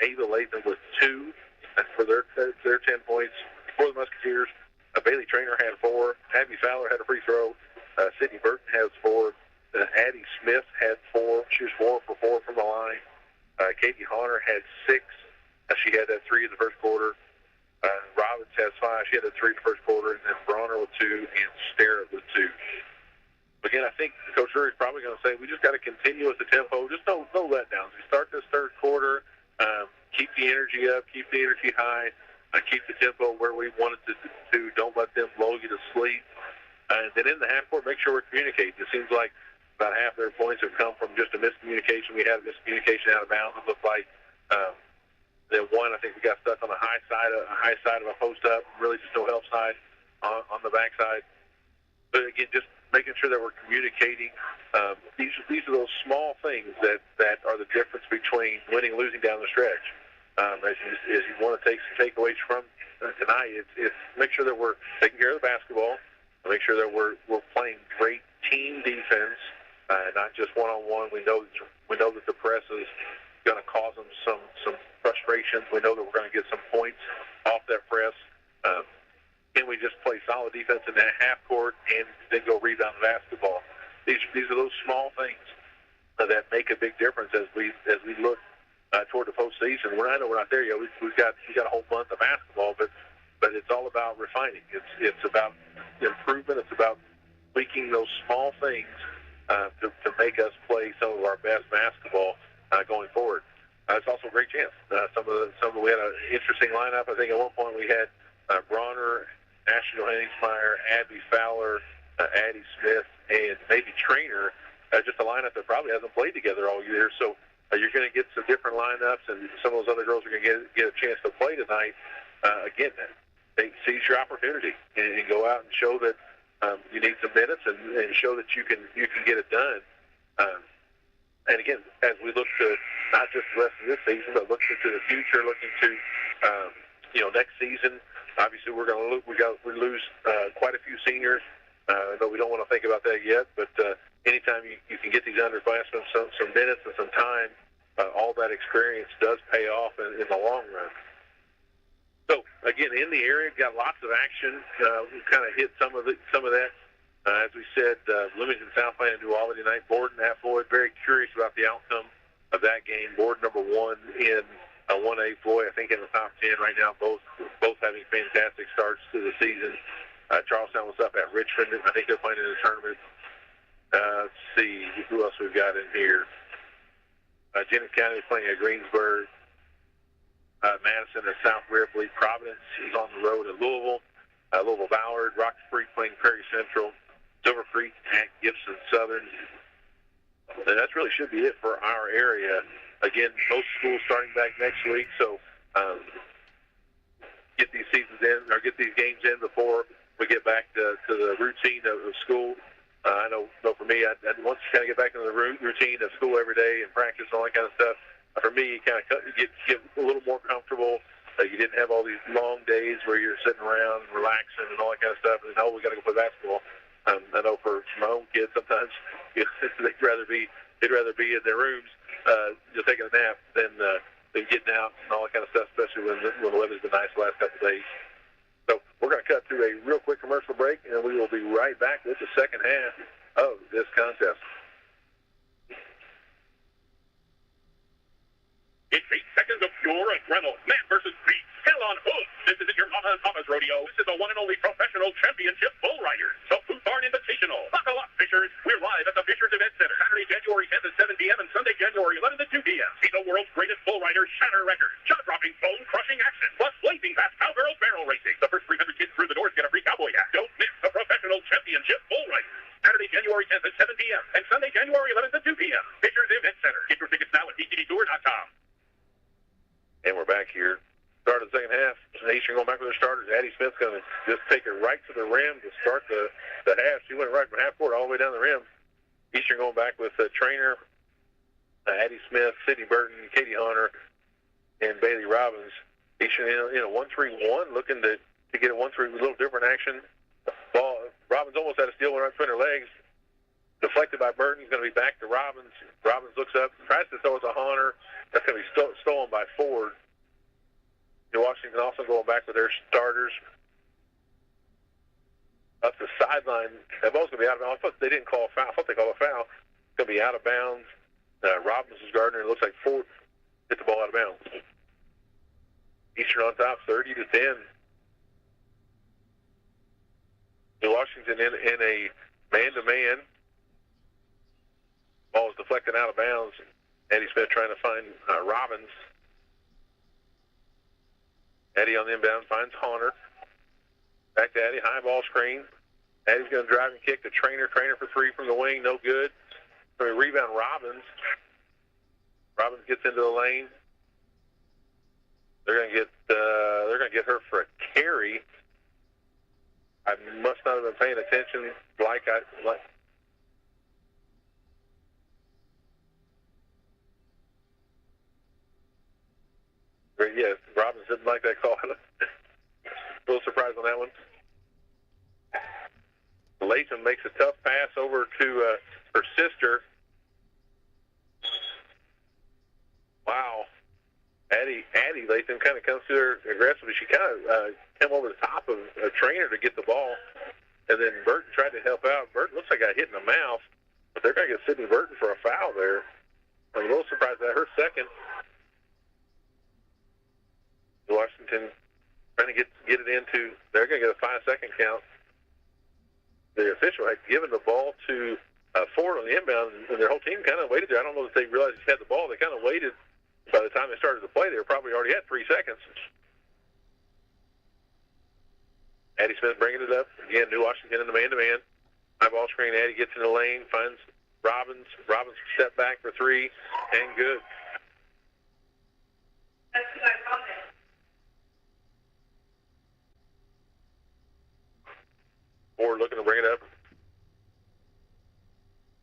Speaker 1: Ava Latham with 2 for their 10 points. For the Musketeers, Bailey Traynor had 4. Abby Fowler had a free throw. Sydney Burton has 4. Addie Smith had 4. She was 4 for 4 from the line. Katie Hunter had 6. She had that 3 in the first quarter. Robbins has 5. She had that 3 in the first quarter. And then Bronner with 2 and Sterrett with 2. Again, I think Coach Drury's probably going to say we just got to continue with the tempo. Just no letdowns. We start this third quarter, keep the energy up, keep the energy high, keep the tempo where we want it to. Don't let them blow you to sleep. And then in the half court, make sure we're communicating. It seems like about half their points have come from just a miscommunication. We had a miscommunication out of bounds. It looked like then one, I think we got stuck on the high side of a post up. Really just no help side on the back side. But again, just making sure that we're communicating. These are those small things that are the difference between winning and losing down the stretch. As you want to take some takeaways from tonight, it's make sure that we're taking care of the basketball, make sure that we're playing great team defense, not just one-on-one. We know that the press is going to cause them some frustrations. We know that we're going to get some points off that press. can we just play solid defense in that half court and then go rebound basketball? These are those small things that make a big difference as we look toward the postseason. I know we're not there yet. We've got a whole month of basketball, but it's all about refining. It's about improvement. It's about tweaking those small things to make us play some of our best basketball going forward. It's also a great chance. We had an interesting lineup. I think at one point we had Bronner, Ashley Henningsmeyer, Abby Fowler, Addie Smith, and maybe Trainer. Just a lineup that probably hasn't played together all year. So you're going to get some different lineups, and some of those other girls are going to get a chance to play tonight. Again, seize your opportunity and go out and show that you need some minutes and show that you can get it done. And again, as we look to not just the rest of this season, but look into the future, looking to next season. Obviously, we lose quite a few seniors, but we don't want to think about that yet. But anytime you can get these underclassmen some minutes and some time, all that experience does pay off in the long run. So again, in the area, got lots of action. We kind of hit some of that. As we said, Bloomington South playing New Albany tonight. Borden at Floyd. Very curious about the outcome of that game. Borden number 1 in 1A. Floyd, I think, in the top 10 right now. Both having fantastic starts to the season. Charlestown was up at Richmond. I think they're playing in the tournament. Let's see who else we've got in here. Jennings County is playing at Greensburg. Madison and South Ripley. Providence is on the road at Louisville. Louisville Ballard. Rock Creek playing Prairie Central. Silver Creek at Gibson Southern. And that really should be it for our area. Again, most schools starting back next week, so get these seasons in or get these games in before we get back to the routine of school. I know for me, I once you kind of get back into the routine of school every day and practice and all that kind of stuff, for me, you kind of get a little more comfortable. You didn't have all these long days where you're sitting around relaxing and all that kind of stuff. And we got to go play basketball. I know for my own kids, sometimes they'd rather be in their rooms just taking a nap than getting out and all that kind of stuff, especially when the weather's been nice the last couple of days. So we're going to cut to a real quick commercial break, and we will be right back with the second half of this contest.
Speaker 2: It's 8 seconds of pure adrenaline. Man versus beast. Hell on hoof. This isn't your mama and papa's rodeo. This is the one and only professional championship bull riders. The Boothbarn Invitational. Buckle up, Fishers. We're live at the Fishers Event Center. Saturday, January 10th at 7 p.m. and Sunday, January 11th at 2 p.m. See the world's greatest bull riders shatter records. Jaw-dropping, bone-crushing action. Plus blazing fast cowgirl barrel racing. The first 300 kids through the doors get a free cowboy hat. Don't miss the professional championship bull riders. Saturday, January 10th at 7 p.m. and Sunday, January 11th at 2 p.m. Fishers Event Center. Get your tickets now at btdtour.com.
Speaker 1: And we're back here. Start of the second half. Eastern going back with their starters. Addie Smith's going to just take it right to the rim to start the half. She went right from half court all the way down the rim. Eastern going back with the trainer, Addie Smith, Sydney Burton, Katie Hunter, and Bailey Robbins. Eastern in a 1-3-1, looking to get a 1-3, a little different action. Ball, Robbins almost had a steal, went right between her legs. Deflected by Burton. He's going to be back to Robbins. Robbins looks up, tries to throw it to Hunter. That's going to be stolen by Ford. New Washington also going back with their starters. Up the sideline. That ball's going to be out of bounds. I thought they didn't call a foul. I thought they called a foul. It's going to be out of bounds. Robbins is guarding. It looks like Ford hit the ball out of bounds. Eastern on top, 30-10. New Washington in a man-to-man. Ball is deflected out of bounds. Eddie Smith trying to find Robbins. Eddie on the inbound finds Hunter. Back to Eddie, high ball screen. Eddie's going to drive and kick to Trainer. Trainer for three from the wing, no good. So rebound Robbins. Robbins gets into the lane. They're going to get her for a carry. I must not have been paying attention like. Yeah, Robbins didn't like that call. A little surprised on that one. Latham makes a tough pass over to her sister. Wow. Addie Latham kind of comes to her aggressively. She kind of came over the top of a trainer to get the ball, and then Burton tried to help out. Burton looks like got hit in the mouth, but they're going to get Sydney Burton for a foul there. I'm a little surprised at her second. Washington trying to get it into. They're going to get a 5-second count. The official had given the ball to Ford on the inbound, and their whole team kind of waited there. I don't know if they realized he had the ball. They kind of waited. By the time they started to play, they were probably already at 3 seconds. Addie Smith bringing it up. Again, New Washington in the man-to-man. High ball screen. Addie gets in the lane, finds Robbins. Robbins step back for three, and good. Ford looking to bring it up.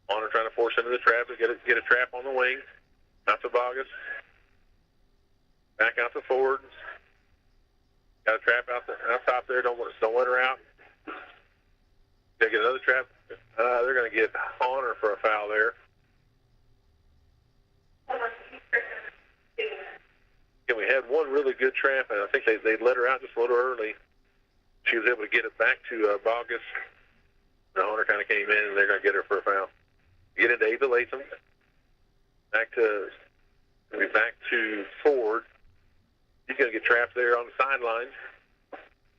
Speaker 1: Honor trying to force into the trap to get a trap on the wing. Out to Bogus. Back out to Ford. Got a trap out top there. Don't let her out. They get another trap. They're going to get Honor for a foul there. And we had one really good trap, and I think they let her out just a little early. She was able to get it back to Bogus. The Honor kind of came in, and they're going to get her for a foul. Get into Ava Latham. Back to Ford. She's going to get trapped there on the sideline.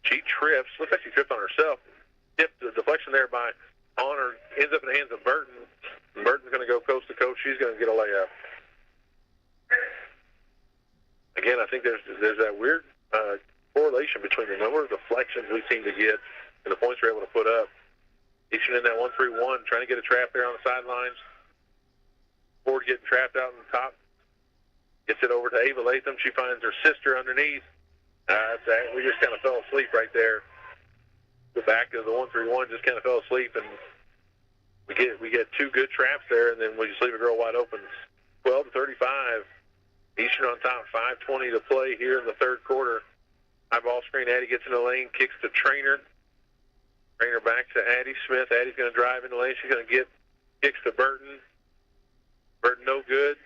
Speaker 1: She trips. Looks like she tripped on herself. Tipped the deflection there by Honor. Ends up in the hands of Burton. And Burton's going to go coast to coast. She's going to get a layup. Again, I think there's that weird correlation between the number of deflections we seem to get and the points we're able to put up. Eaching in that 1-3-1, trying to get a trap there on the sidelines. Ford getting trapped out on the top. Gets it over to Ava Latham. She finds her sister underneath. We just kind of fell asleep right there. The back of the 1-3-1 just kind of fell asleep, and we get two good traps there, and then we just leave a girl wide open. 12-35. Eastern on top. 5:20 to play here in the third quarter. High ball screen. Addie gets in the lane, kicks to Trainer. Trainer back to Addie Smith. Addie's going to drive in the lane. She's going to get kicks to Burton. Burton no good.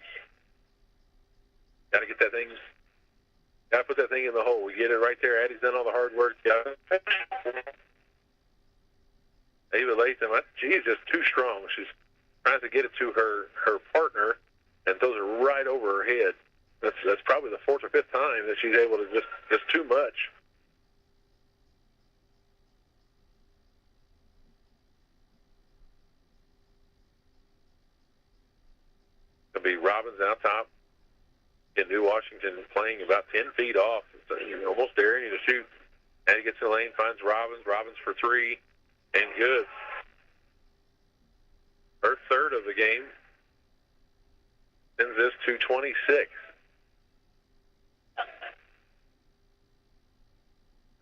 Speaker 1: Got to get that thing. Got to put that thing in the hole. We get it right there. Addie's done all the hard work. Ava Latham, she's just too strong. She's trying to get it to her partner and throws it right over her head. That's probably the fourth or fifth time that she's able to just too much. It'll be Robbins out top. In New Washington playing about 10 feet off. Almost daring you to shoot. Addie gets in the lane, finds Robbins. Robbins for three, and good. Her third of the game. Sends this to 26.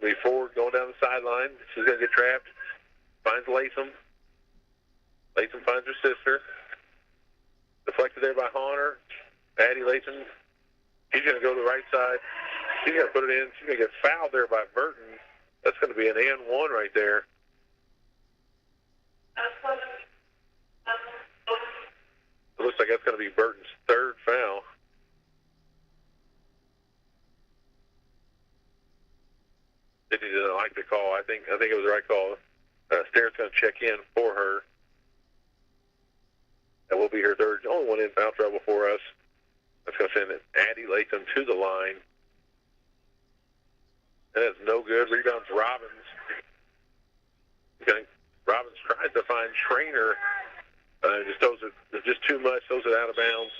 Speaker 1: Lee Ford going down the sideline. She's going to get trapped. Finds Latham. Latham finds her sister. Deflected there by Honor. Addie Latham. She's going to go to the right side. She's going to put it in. She's going to get fouled there by Burton. That's going to be an and one right there. It looks like that's going to be Burton's third foul. Sydney didn't like the call. I think it was the right call. Starrett's going to check in for her. That will be her third. Only one in foul trouble for us. That's going to send Addie Latham to the line. That is no good. Rebounds Robbins. Robbins tries to find Trainer. Just throws it just too much. Throws it out of bounds.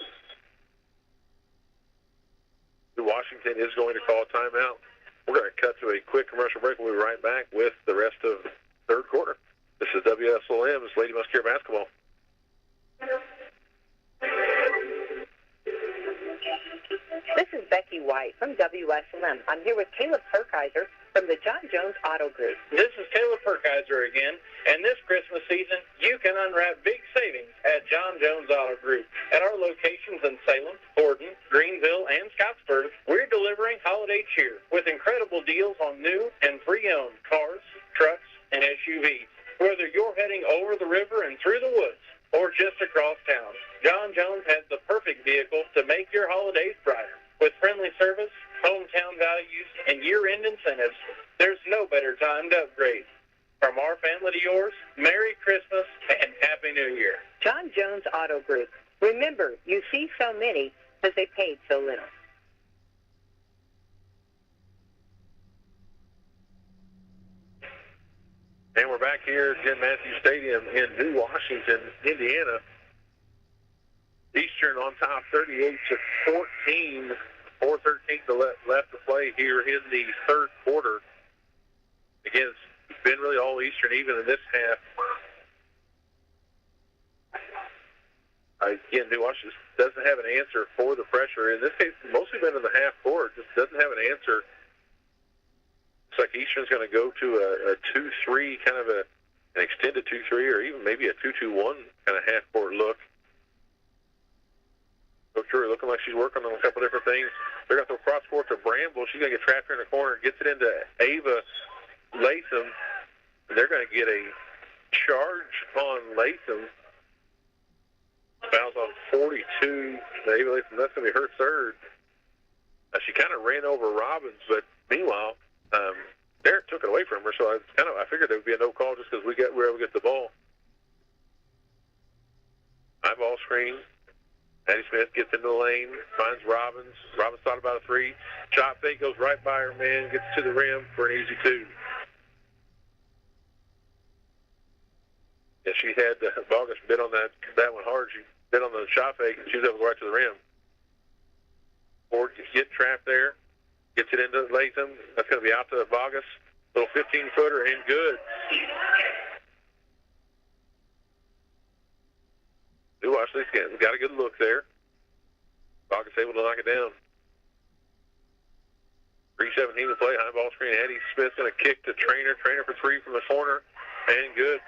Speaker 1: Washington is going to call a timeout. We're going to cut to a quick commercial break. We'll be right back with the rest of the third quarter. This is WSLM. It's Lady Musketeer basketball.
Speaker 3: This is Becky White from WSLM. I'm here with Caleb Perkiser from the John Jones Auto Group.
Speaker 4: This is Caleb Perkiser again, and this Christmas season, you can unwrap big savings at John Jones Auto Group. At our locations in Salem, Gordon, Greenville, and Scottsburg, we're delivering holiday cheer with incredible deals on new and pre-owned cars, trucks, and SUVs. Whether you're heading over the river and through the woods, or just across town, John Jones has the perfect vehicle to make your holidays brighter. With friendly service, hometown values, and year-end incentives, there's no better time to upgrade. From our family to yours, Merry Christmas and Happy New Year.
Speaker 3: John Jones Auto Group. Remember, you see so many because they paid so little.
Speaker 1: And we're back here at Jim Matthews Stadium in New Washington, Indiana. Eastern on top, 38-14. 4:13 left to play here in the third quarter. Again, it's been really all Eastern even in this half. Again, New Washington doesn't have an answer for the pressure. In this case, mostly been in the half court. Just doesn't have an answer. Looks like Eastern's going to go to a 2-3, kind of an extended 2-3, or even maybe a 2-2-1 kind of half court look. Coach Drury looking like she's working on a couple different things. They're going to throw cross court to Bramble. She's going to get trapped here in the corner. Gets it into Ava Latham. They're going to get a charge on Latham. Fouls on 42. Ava Latham, that's going to be her third. She kind of ran over Robbins, but meanwhile, Derek took it away from her. So I figured there would be a no call just because we were able to get the ball. High ball screen. Addie Smith gets into the lane, finds Robbins. Robbins thought about a three. Shot fake goes right by her man, gets to the rim for an easy two. Yeah, she had Bogus bid on that one hard. She bid on the shot fake, and she was able to go right to the rim. Ford get trapped there, gets it into Latham. That's going to be out to Bogus. Little 15-footer and good. New Washington's got a good look there. Bogus able to knock it down. 3:17 to play. High ball screen. Addie Smith's going to kick to Trainer. Trainer for three from the corner. And good.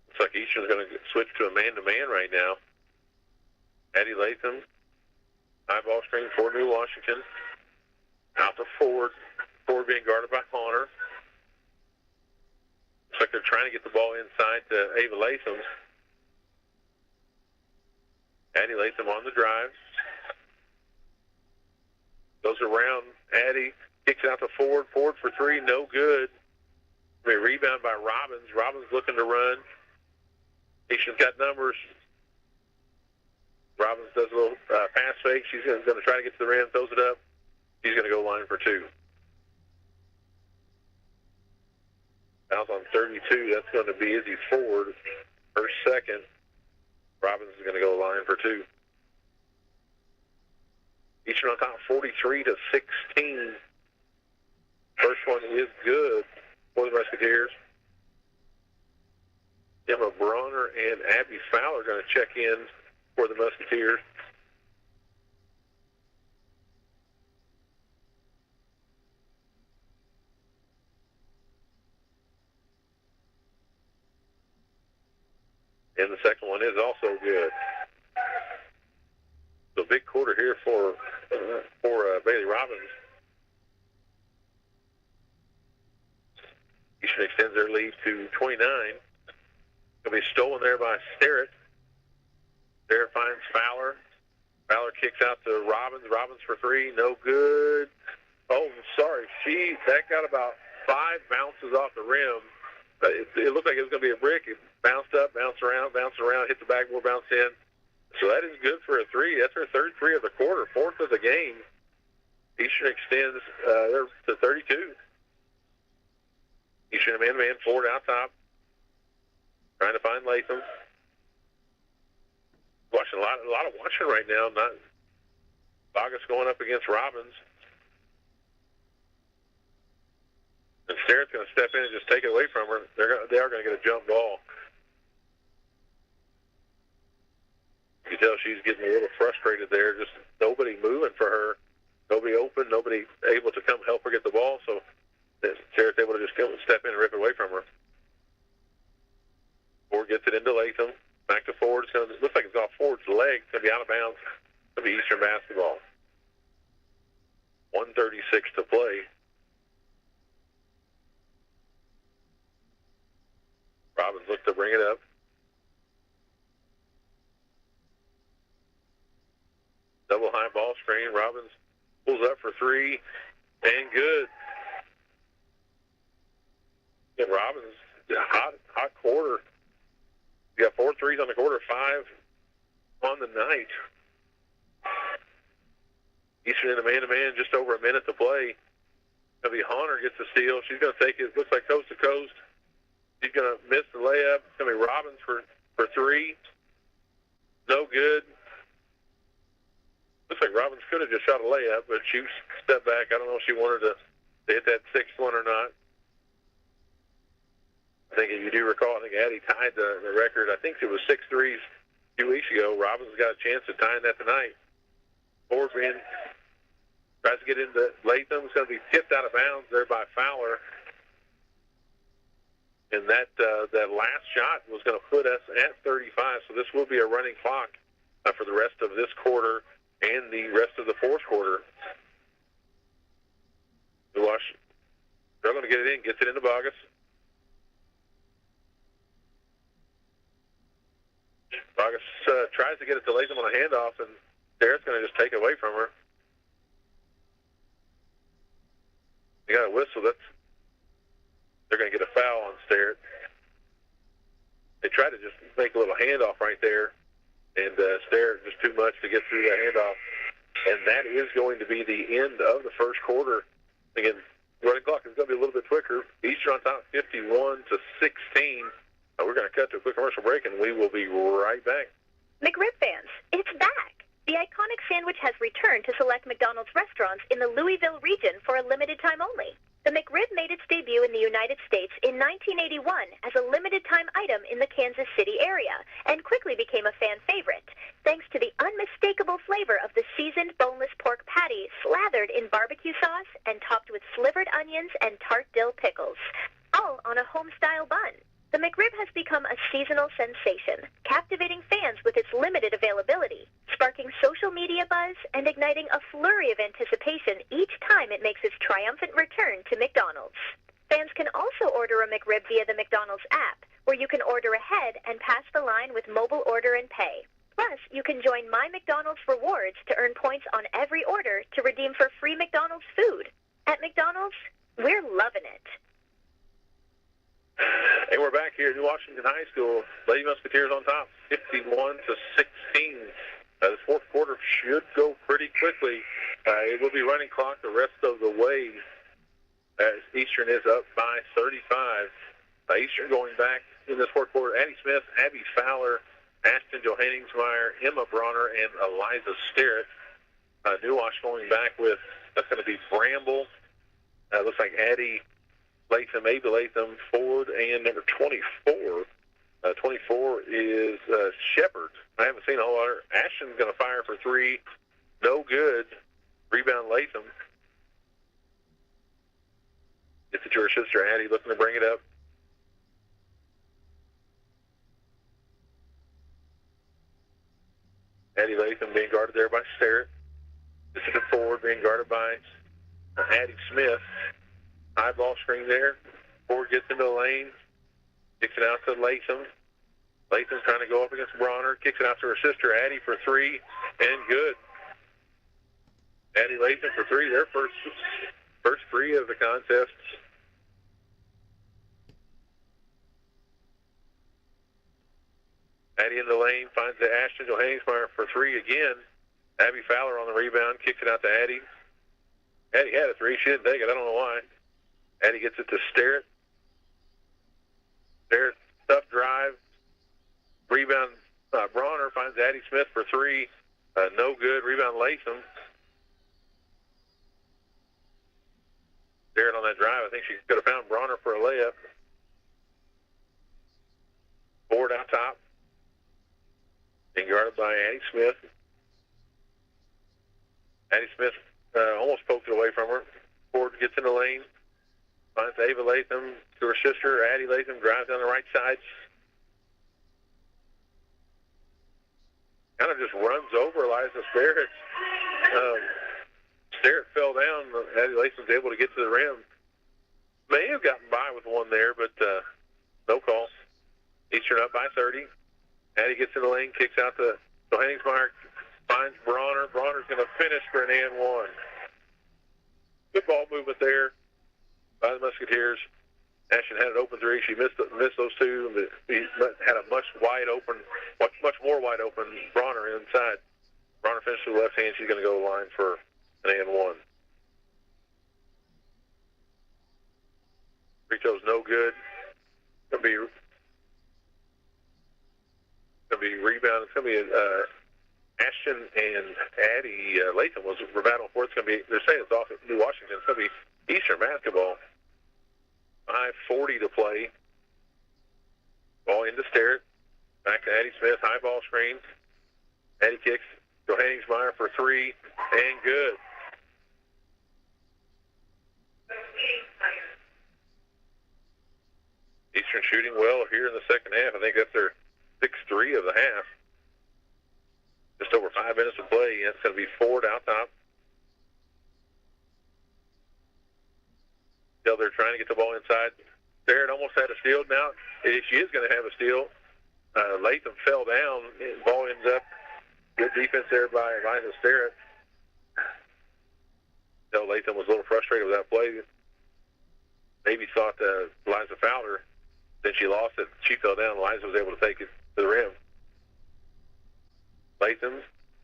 Speaker 1: Looks like Eastern's going to switch to a man-to-man right now. Addie Latham. High ball screen for New Washington. Out to Ford. Ford being guarded by Connor. Looks like they're trying to get the ball inside to Ava Latham. Addie Latham on the drive. Goes around. Addie kicks it out to Ford. Ford for three. No good. A rebound by Robbins. Robbins looking to run. Eastern's got numbers. Robbins does a little pass fake. She's going to try to get to the rim. Throws it up. She's going to go line for two. Fouls on 32. That's going to be Izzy Ford. Her second. Robbins is going to go line for two. Eastern on top, 43-16. First one is good for the Musketeers. Emma Bronner and Abby Fowler are going to check in for the Musketeers. And the second one is also good. So big quarter here for Bailey Robbins. Eastern extends their lead to 29. It'll be stolen there by Sterrett. Sterrett finds Fowler. Fowler kicks out to Robbins. Robbins for three. No good. Oh, sorry. That got about 5 bounces off the rim. It looked like it was going to be a brick. It bounced up, bounced around, hit the backboard, bounced in. So that is good for a three. That's her third three of the quarter, fourth of the game. Eastern extends to 32. Eastern man-to-man, Ford out top. Trying to find Latham. Watching a lot of watching right now. Not Bogus going up against Robbins. And Sterrett's going to step in and just take it away from her. They are going to get a jump ball. You can tell she's getting a little frustrated there. Just nobody moving for her. Nobody open. Nobody able to come help her get the ball. So Sterrett's able to just step in and rip it away from her. Ford gets it into Latham. Back to Ford. It looks like it's off Ford's leg. It's going to be out of bounds. It's going to be Eastern basketball. 1:36 to play. Robbins look to bring it up. Double high ball screen. Robbins pulls up for three, and good. And Robbins, hot quarter. You got 4 threes on the quarter, 5 on the night. Eastern in a man-to-man, just over a minute to play. It'll be Honor gets the steal. She's going to take it. Looks like coast to coast. She's going to miss the layup. It's going to be Robbins for three. No good. Looks like Robbins could have just shot a layup, but she stepped back. I don't know if she wanted to hit that sixth one or not. I think if you do recall, I think Addie tied the record. I think it was 6 threes a few weeks ago. Robbins got a chance of tying that tonight. Forbin tries to get into Latham. It's going to be tipped out of bounds there by Fowler. And that last shot was going to put us at 35. So this will be a running clock for the rest of this quarter and the rest of the fourth quarter. Wash, they're going to get it in, gets it into Bogus. Bogus tries to get it to Latham on a handoff, and Sterrett's going to just take it away from her. You got a whistle. They're going to get a foul on Sterrett. They tried to just make a little handoff right there, and Sterrett just too much to get through that handoff. And that is going to be the end of the first quarter. Again, running clock is going to be a little bit quicker. Eastern on top, 51-16. We're going to cut to a quick commercial break, and we will be right back.
Speaker 6: McRib fans, it's back. The iconic sandwich has returned to select McDonald's restaurants in the Louisville region for a limited time only. The McRib made its debut in the United States in 1981 as a limited-time item in the Kansas City area and quickly became a fan favorite, thanks to the unmistakable flavor of the seasoned boneless pork patty slathered in barbecue sauce and topped with slivered onions and tart dill pickles, all on a home-style bun. The McRib has become a seasonal sensation, captivating fans with its limited availability, sparking social media buzz and igniting a flurry of anticipation each time it makes its triumphant return to McDonald's. Fans can also order a McRib via the McDonald's app, where you can order ahead and pass the line with mobile order and pay. Plus, you can join My McDonald's Rewards to earn points on every order to redeem for free McDonald's food. At McDonald's, we're loving it.
Speaker 1: Hey, we're back here at New Washington High School. Lady Musketeers on top, 51-16. This fourth quarter should go pretty quickly. It will be running clock the rest of the way as Eastern is up by 35. Eastern going back in this fourth quarter. Addie Smith, Abby Fowler, Ashton Johanningsmeyer, Emma Bronner, and Eliza Sterrett. New Wash going back with, that's going to be Bramble. Looks like Addie Latham, Abe Latham, Ford, and number 24. 24 is Shepard. I haven't seen a whole lot. Ashton's going to fire for three. No good. Rebound Latham. It's to her sister Addie looking to bring it up. Addie Latham being guarded there by Sterrett. This is the forward being guarded by Addie Smith. High ball screen there. Ford gets into the lane. Kicks it out to Latham. Latham's trying to go up against Bronner. Kicks it out to her sister Addie for three. And good. Addie Latham for three. Their first three of the contest. Addie in the lane finds the Ashton Johanningsmeyer for three again. Abby Fowler on the rebound. Kicks it out to Addie. Addie had a three. She didn't take it. I don't know why. Addie gets it to Sterrett. Sterrett, tough drive. Rebound, Bronner finds Addie Smith for three. No good. Rebound, Latham. Sterrett on that drive. I think she could have found Bronner for a layup. Ford out top. Being guarded by Addie Smith. Addie Smith almost poked it away from her. Ford gets in the lane. Finds Ava Latham to her sister. Addie Latham drives down the right side. Kind of just runs over Eliza Sterrett. Sterrett fell down. Addie Latham's able to get to the rim. May have gotten by with one there, but no call. Eastern up by 30. Addie gets in the lane, kicks out to Johannesmeyer, finds Bronner. Bronner's going to finish for an and one. Good ball movement there by the Musketeers. Ashton had an open three. She missed those two. He had a much more wide open Bronner inside. Bronner finished with the left hand. She's going to go to the line for an and one. Free throw's no good. Going to be rebound. It's going to be Ashton and Addie Latham was battling for it. It's going to be. They're saying it's off at New Washington. It's going to be Eastern basketball. 5:40 to play. Ball into Sterrett. Back to Addie Smith. High ball screen. Addie kicks. Johannesmeyer for three. And good. Eastern shooting well here in the second half. I think that's their 6-3 of the half. Just over 5 minutes to play. It's going to be Ford out top. Still, they're trying to get the ball inside. Sterrett almost had a steal. Now, she is going to have a steal. Latham fell down. The ball ends up. Good defense there by Eliza Sterrett. Still, Latham was a little frustrated with that play. Maybe thought Eliza fouled her. Then she lost it. She fell down. Eliza was able to take it to the rim. Latham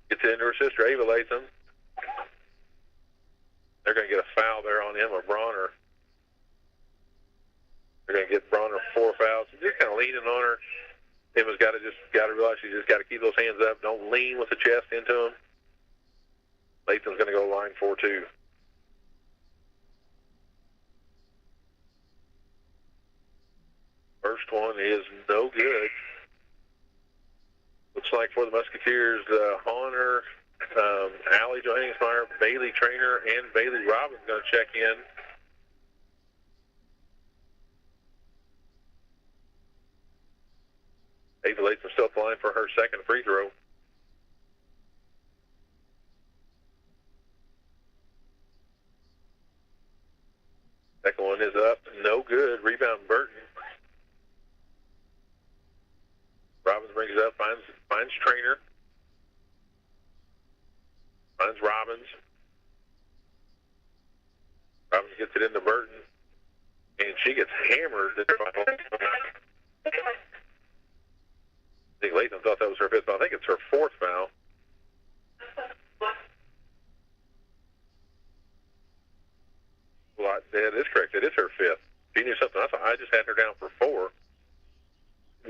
Speaker 1: gets it into her sister, Ava Latham. They're going to get a foul there on Emma Bronner. They're going to get Bronner 4 fouls. Just kind of leaning on her. Emma's got to realize she just got to keep those hands up. Don't lean with the chest into them. Latham's going to go line 4-2. First one is no good. Looks like for the Musketeers, Honor, Allie Johannesmeyer, Bailey Trainer, and Bailey Robbins going to check in. Ava Latham still applying for her second free throw. Second one is up. No good. Rebound Burton. Robbins brings it up, finds Trainer. Finds Robbins. Robbins gets it into Burton. And she gets hammered. I think Latham thought that was her fifth foul. I think it's her fourth foul. Well, that is correct. It is her fifth. She knew something. I just had her down for 4.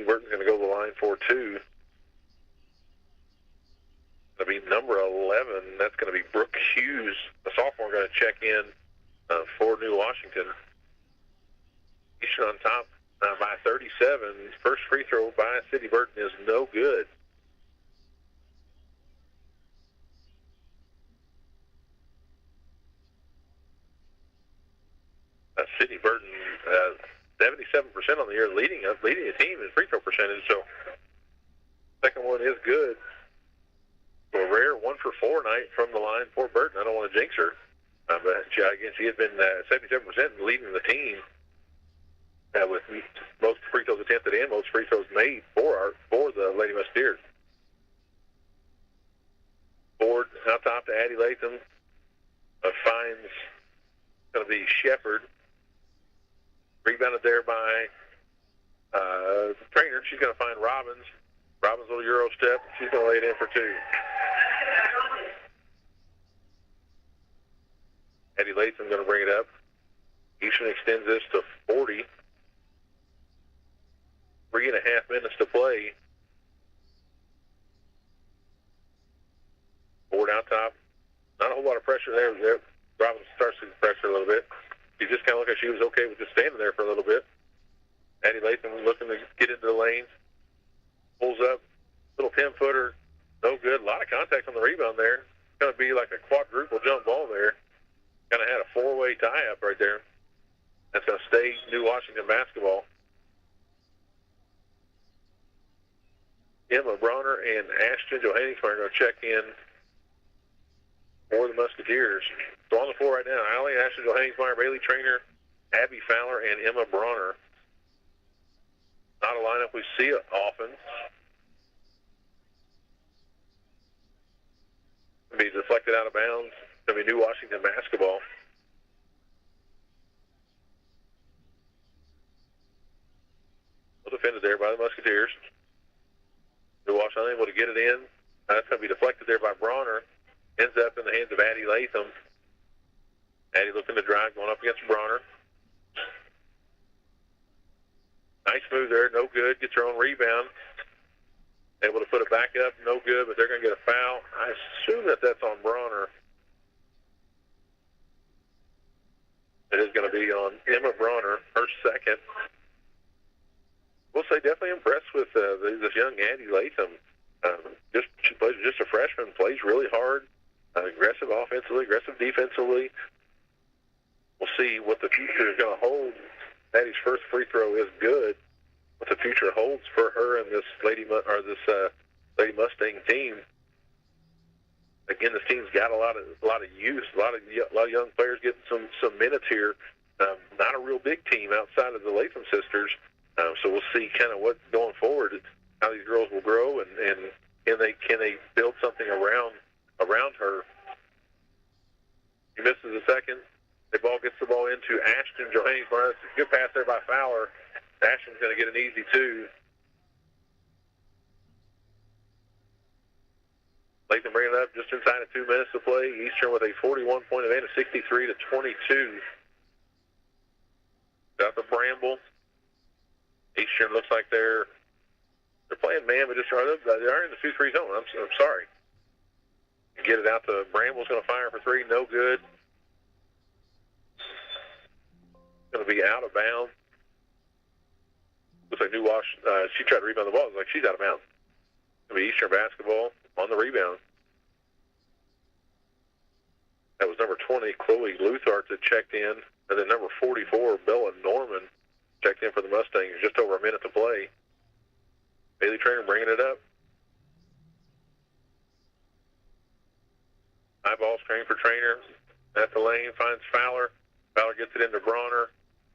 Speaker 1: Burton's going to go to the line for 2. It'll be number 11. That's going to be Brooke Hughes, a sophomore, going to check in for New Washington. Eastern on top by 37. First free throw by Sydney Burton is no good. Sydney Burton, 77% on the year, leading the team in free throw percentage. So second one is good. So a rare 1 for 4 night from the line for Burton. I don't want to jinx her, but she had been 77% leading the team with most free throws attempted and most free throws made for the Lady Musketeers. Ford out top to Addie Latham. Finds going to be Shepard. Rebounded there by Trainer. She's going to find Robbins. Robbins' little Euro step. She's going to lay it in for 2. Addie Latham going to bring it up. Eastern extends this to 40. 3.5 minutes to play. Ford out top. Not a whole lot of pressure there. Robbins starts to pressure a little bit. She just kind of looked like she was okay with just standing there for a little bit. Addie Latham was looking to get into the lane. Pulls up. Little 10-footer. No good. A lot of contact on the rebound there. It's going to be like a quadruple jump ball there. Kind of had a 4-way tie-up right there. That's going to stay New Washington basketball. Emma Bronner and Ashton Johannesmeyer are going to check in for the Musketeers. So on the floor right now, Allie, Ashton Johannesmeyer, Bailey Trainer, Abby Fowler, and Emma Bronner. Not a lineup we see often. Be deflected out of bounds. It's going to be New Washington basketball. Well defended there by the Musketeers. New Washington unable to get it in. That's going to be deflected there by Bronner. Ends up in the hands of Addie Latham. Addie looking to drive, going up against Bronner. Nice move there, no good. Gets her own rebound. Able to put it back up, no good, but they're going to get a foul. I assume that that's on Bronner. It is going to be on Emma Bronner, her second. We'll say definitely impressed with this young Addie Latham. She plays just a freshman, plays really hard, aggressive offensively, aggressive defensively. We'll see what the future is going to hold. Addie's first free throw is good. What the future holds for her and this Lady Mustang team. Again, this team's got a lot of youth, a lot of young players getting some minutes here. Not a real big team outside of the Latham sisters. So we'll see kind of what going forward, how these girls will grow, and can they build something around her. He misses a second. The ball gets the ball into Ashton Johannesburg. It's a good pass there by Fowler. Ashton's going to get an easy two. Latham bringing it up just inside of 2 minutes to play. Eastern with a 41-point advantage, 63-22. Got the Bramble. Eastern looks like they're playing man, but they're in the 2-3 zone. I'm sorry. Get it out to Bramble's going to fire for three. No good. Going to be out of bounds. Looks like New Wash. She tried to rebound the ball. It's like she's out of bounds. Going to be Eastern basketball on the rebound. That was number 20, Chloe Luthart, that checked in. And then number 44, Bella Norman, checked in for the Mustangs. Just over a minute to play. Bailey Trainer bringing it up. High ball screen for Trainer. At the lane, finds Fowler. Fowler gets it into Bronner.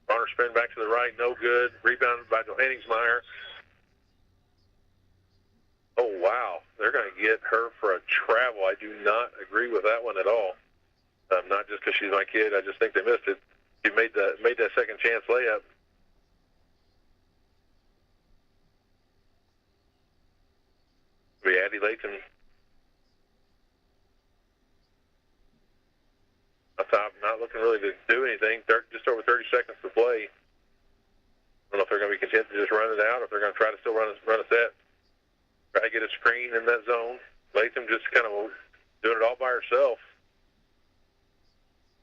Speaker 1: Bronner spin back to the right, no good. Rebounded by Johanningsmeyer. Oh, wow. They're going to get her for a travel. I do not agree with that one at all. Not just because she's my kid. I just think they missed it. She made that second chance layup. Be Addie Latham up top, not looking really to do anything. Just over 30 seconds to play. I don't know if they're going to be content to just run it out, or if they're going to try to still run a set. Try to get a screen in that zone. Latham just kind of doing it all by herself.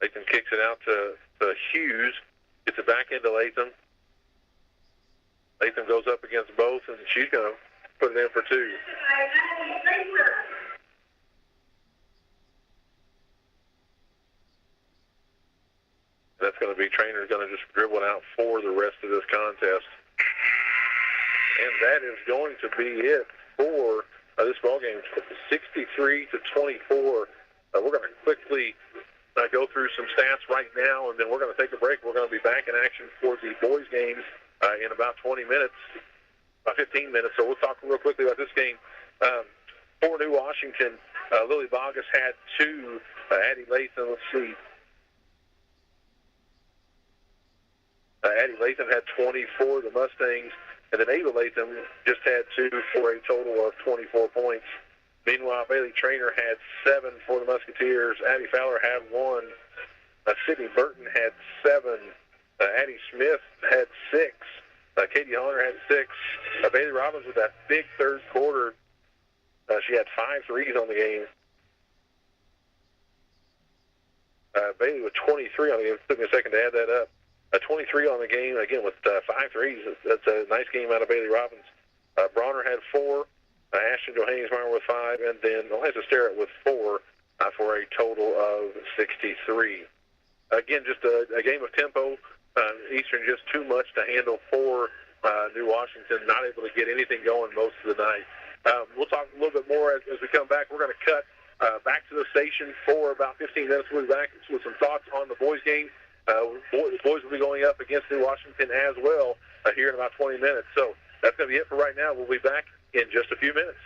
Speaker 1: Latham kicks it out to Hughes. Gets it back into Latham. Latham goes up against both, and she's going to put it in for two. That's going to be Trainer's going to just dribble it out for the rest of this contest. And that is going to be it for this ballgame, 63-24. We're going to quickly go through some stats right now, and then we're going to take a break. We're going to be back in action for the boys' games in about 20 minutes, about 15 minutes. So we'll talk real quickly about this game. For New Washington, Lily Bogus had two. Addie Latham, let's see. Addie Latham had 24, the Mustangs, and then Ava Latham just had two for a total of 24 points. Meanwhile, Bailey Trainer had 7 for the Musketeers. Addie Fowler had 1. Sydney Burton had 7. Addie Smith had 6. Katie Hunter had 6. Bailey Robbins with that big third quarter. She had 5 threes on the game. Bailey with 23 on the game. It took me a second to add that up. 23 on the game, again, with 5 threes. That's a nice game out of Bailey Robbins. Bronner had 4. Ashton Johannesmeyer with 5. And then Eliza Sterrett with 4 for a total of 63. Again, just a game of tempo. Eastern just too much to handle for New Washington. Not able to get anything going most of the night. We'll talk a little bit more as we come back. We're going to cut back to the station for about 15 minutes. We'll be back with some thoughts on the boys' game. The boys will be going up against New Washington as well here in about 20 minutes. So that's going to be it for right now. We'll be back in just a few minutes.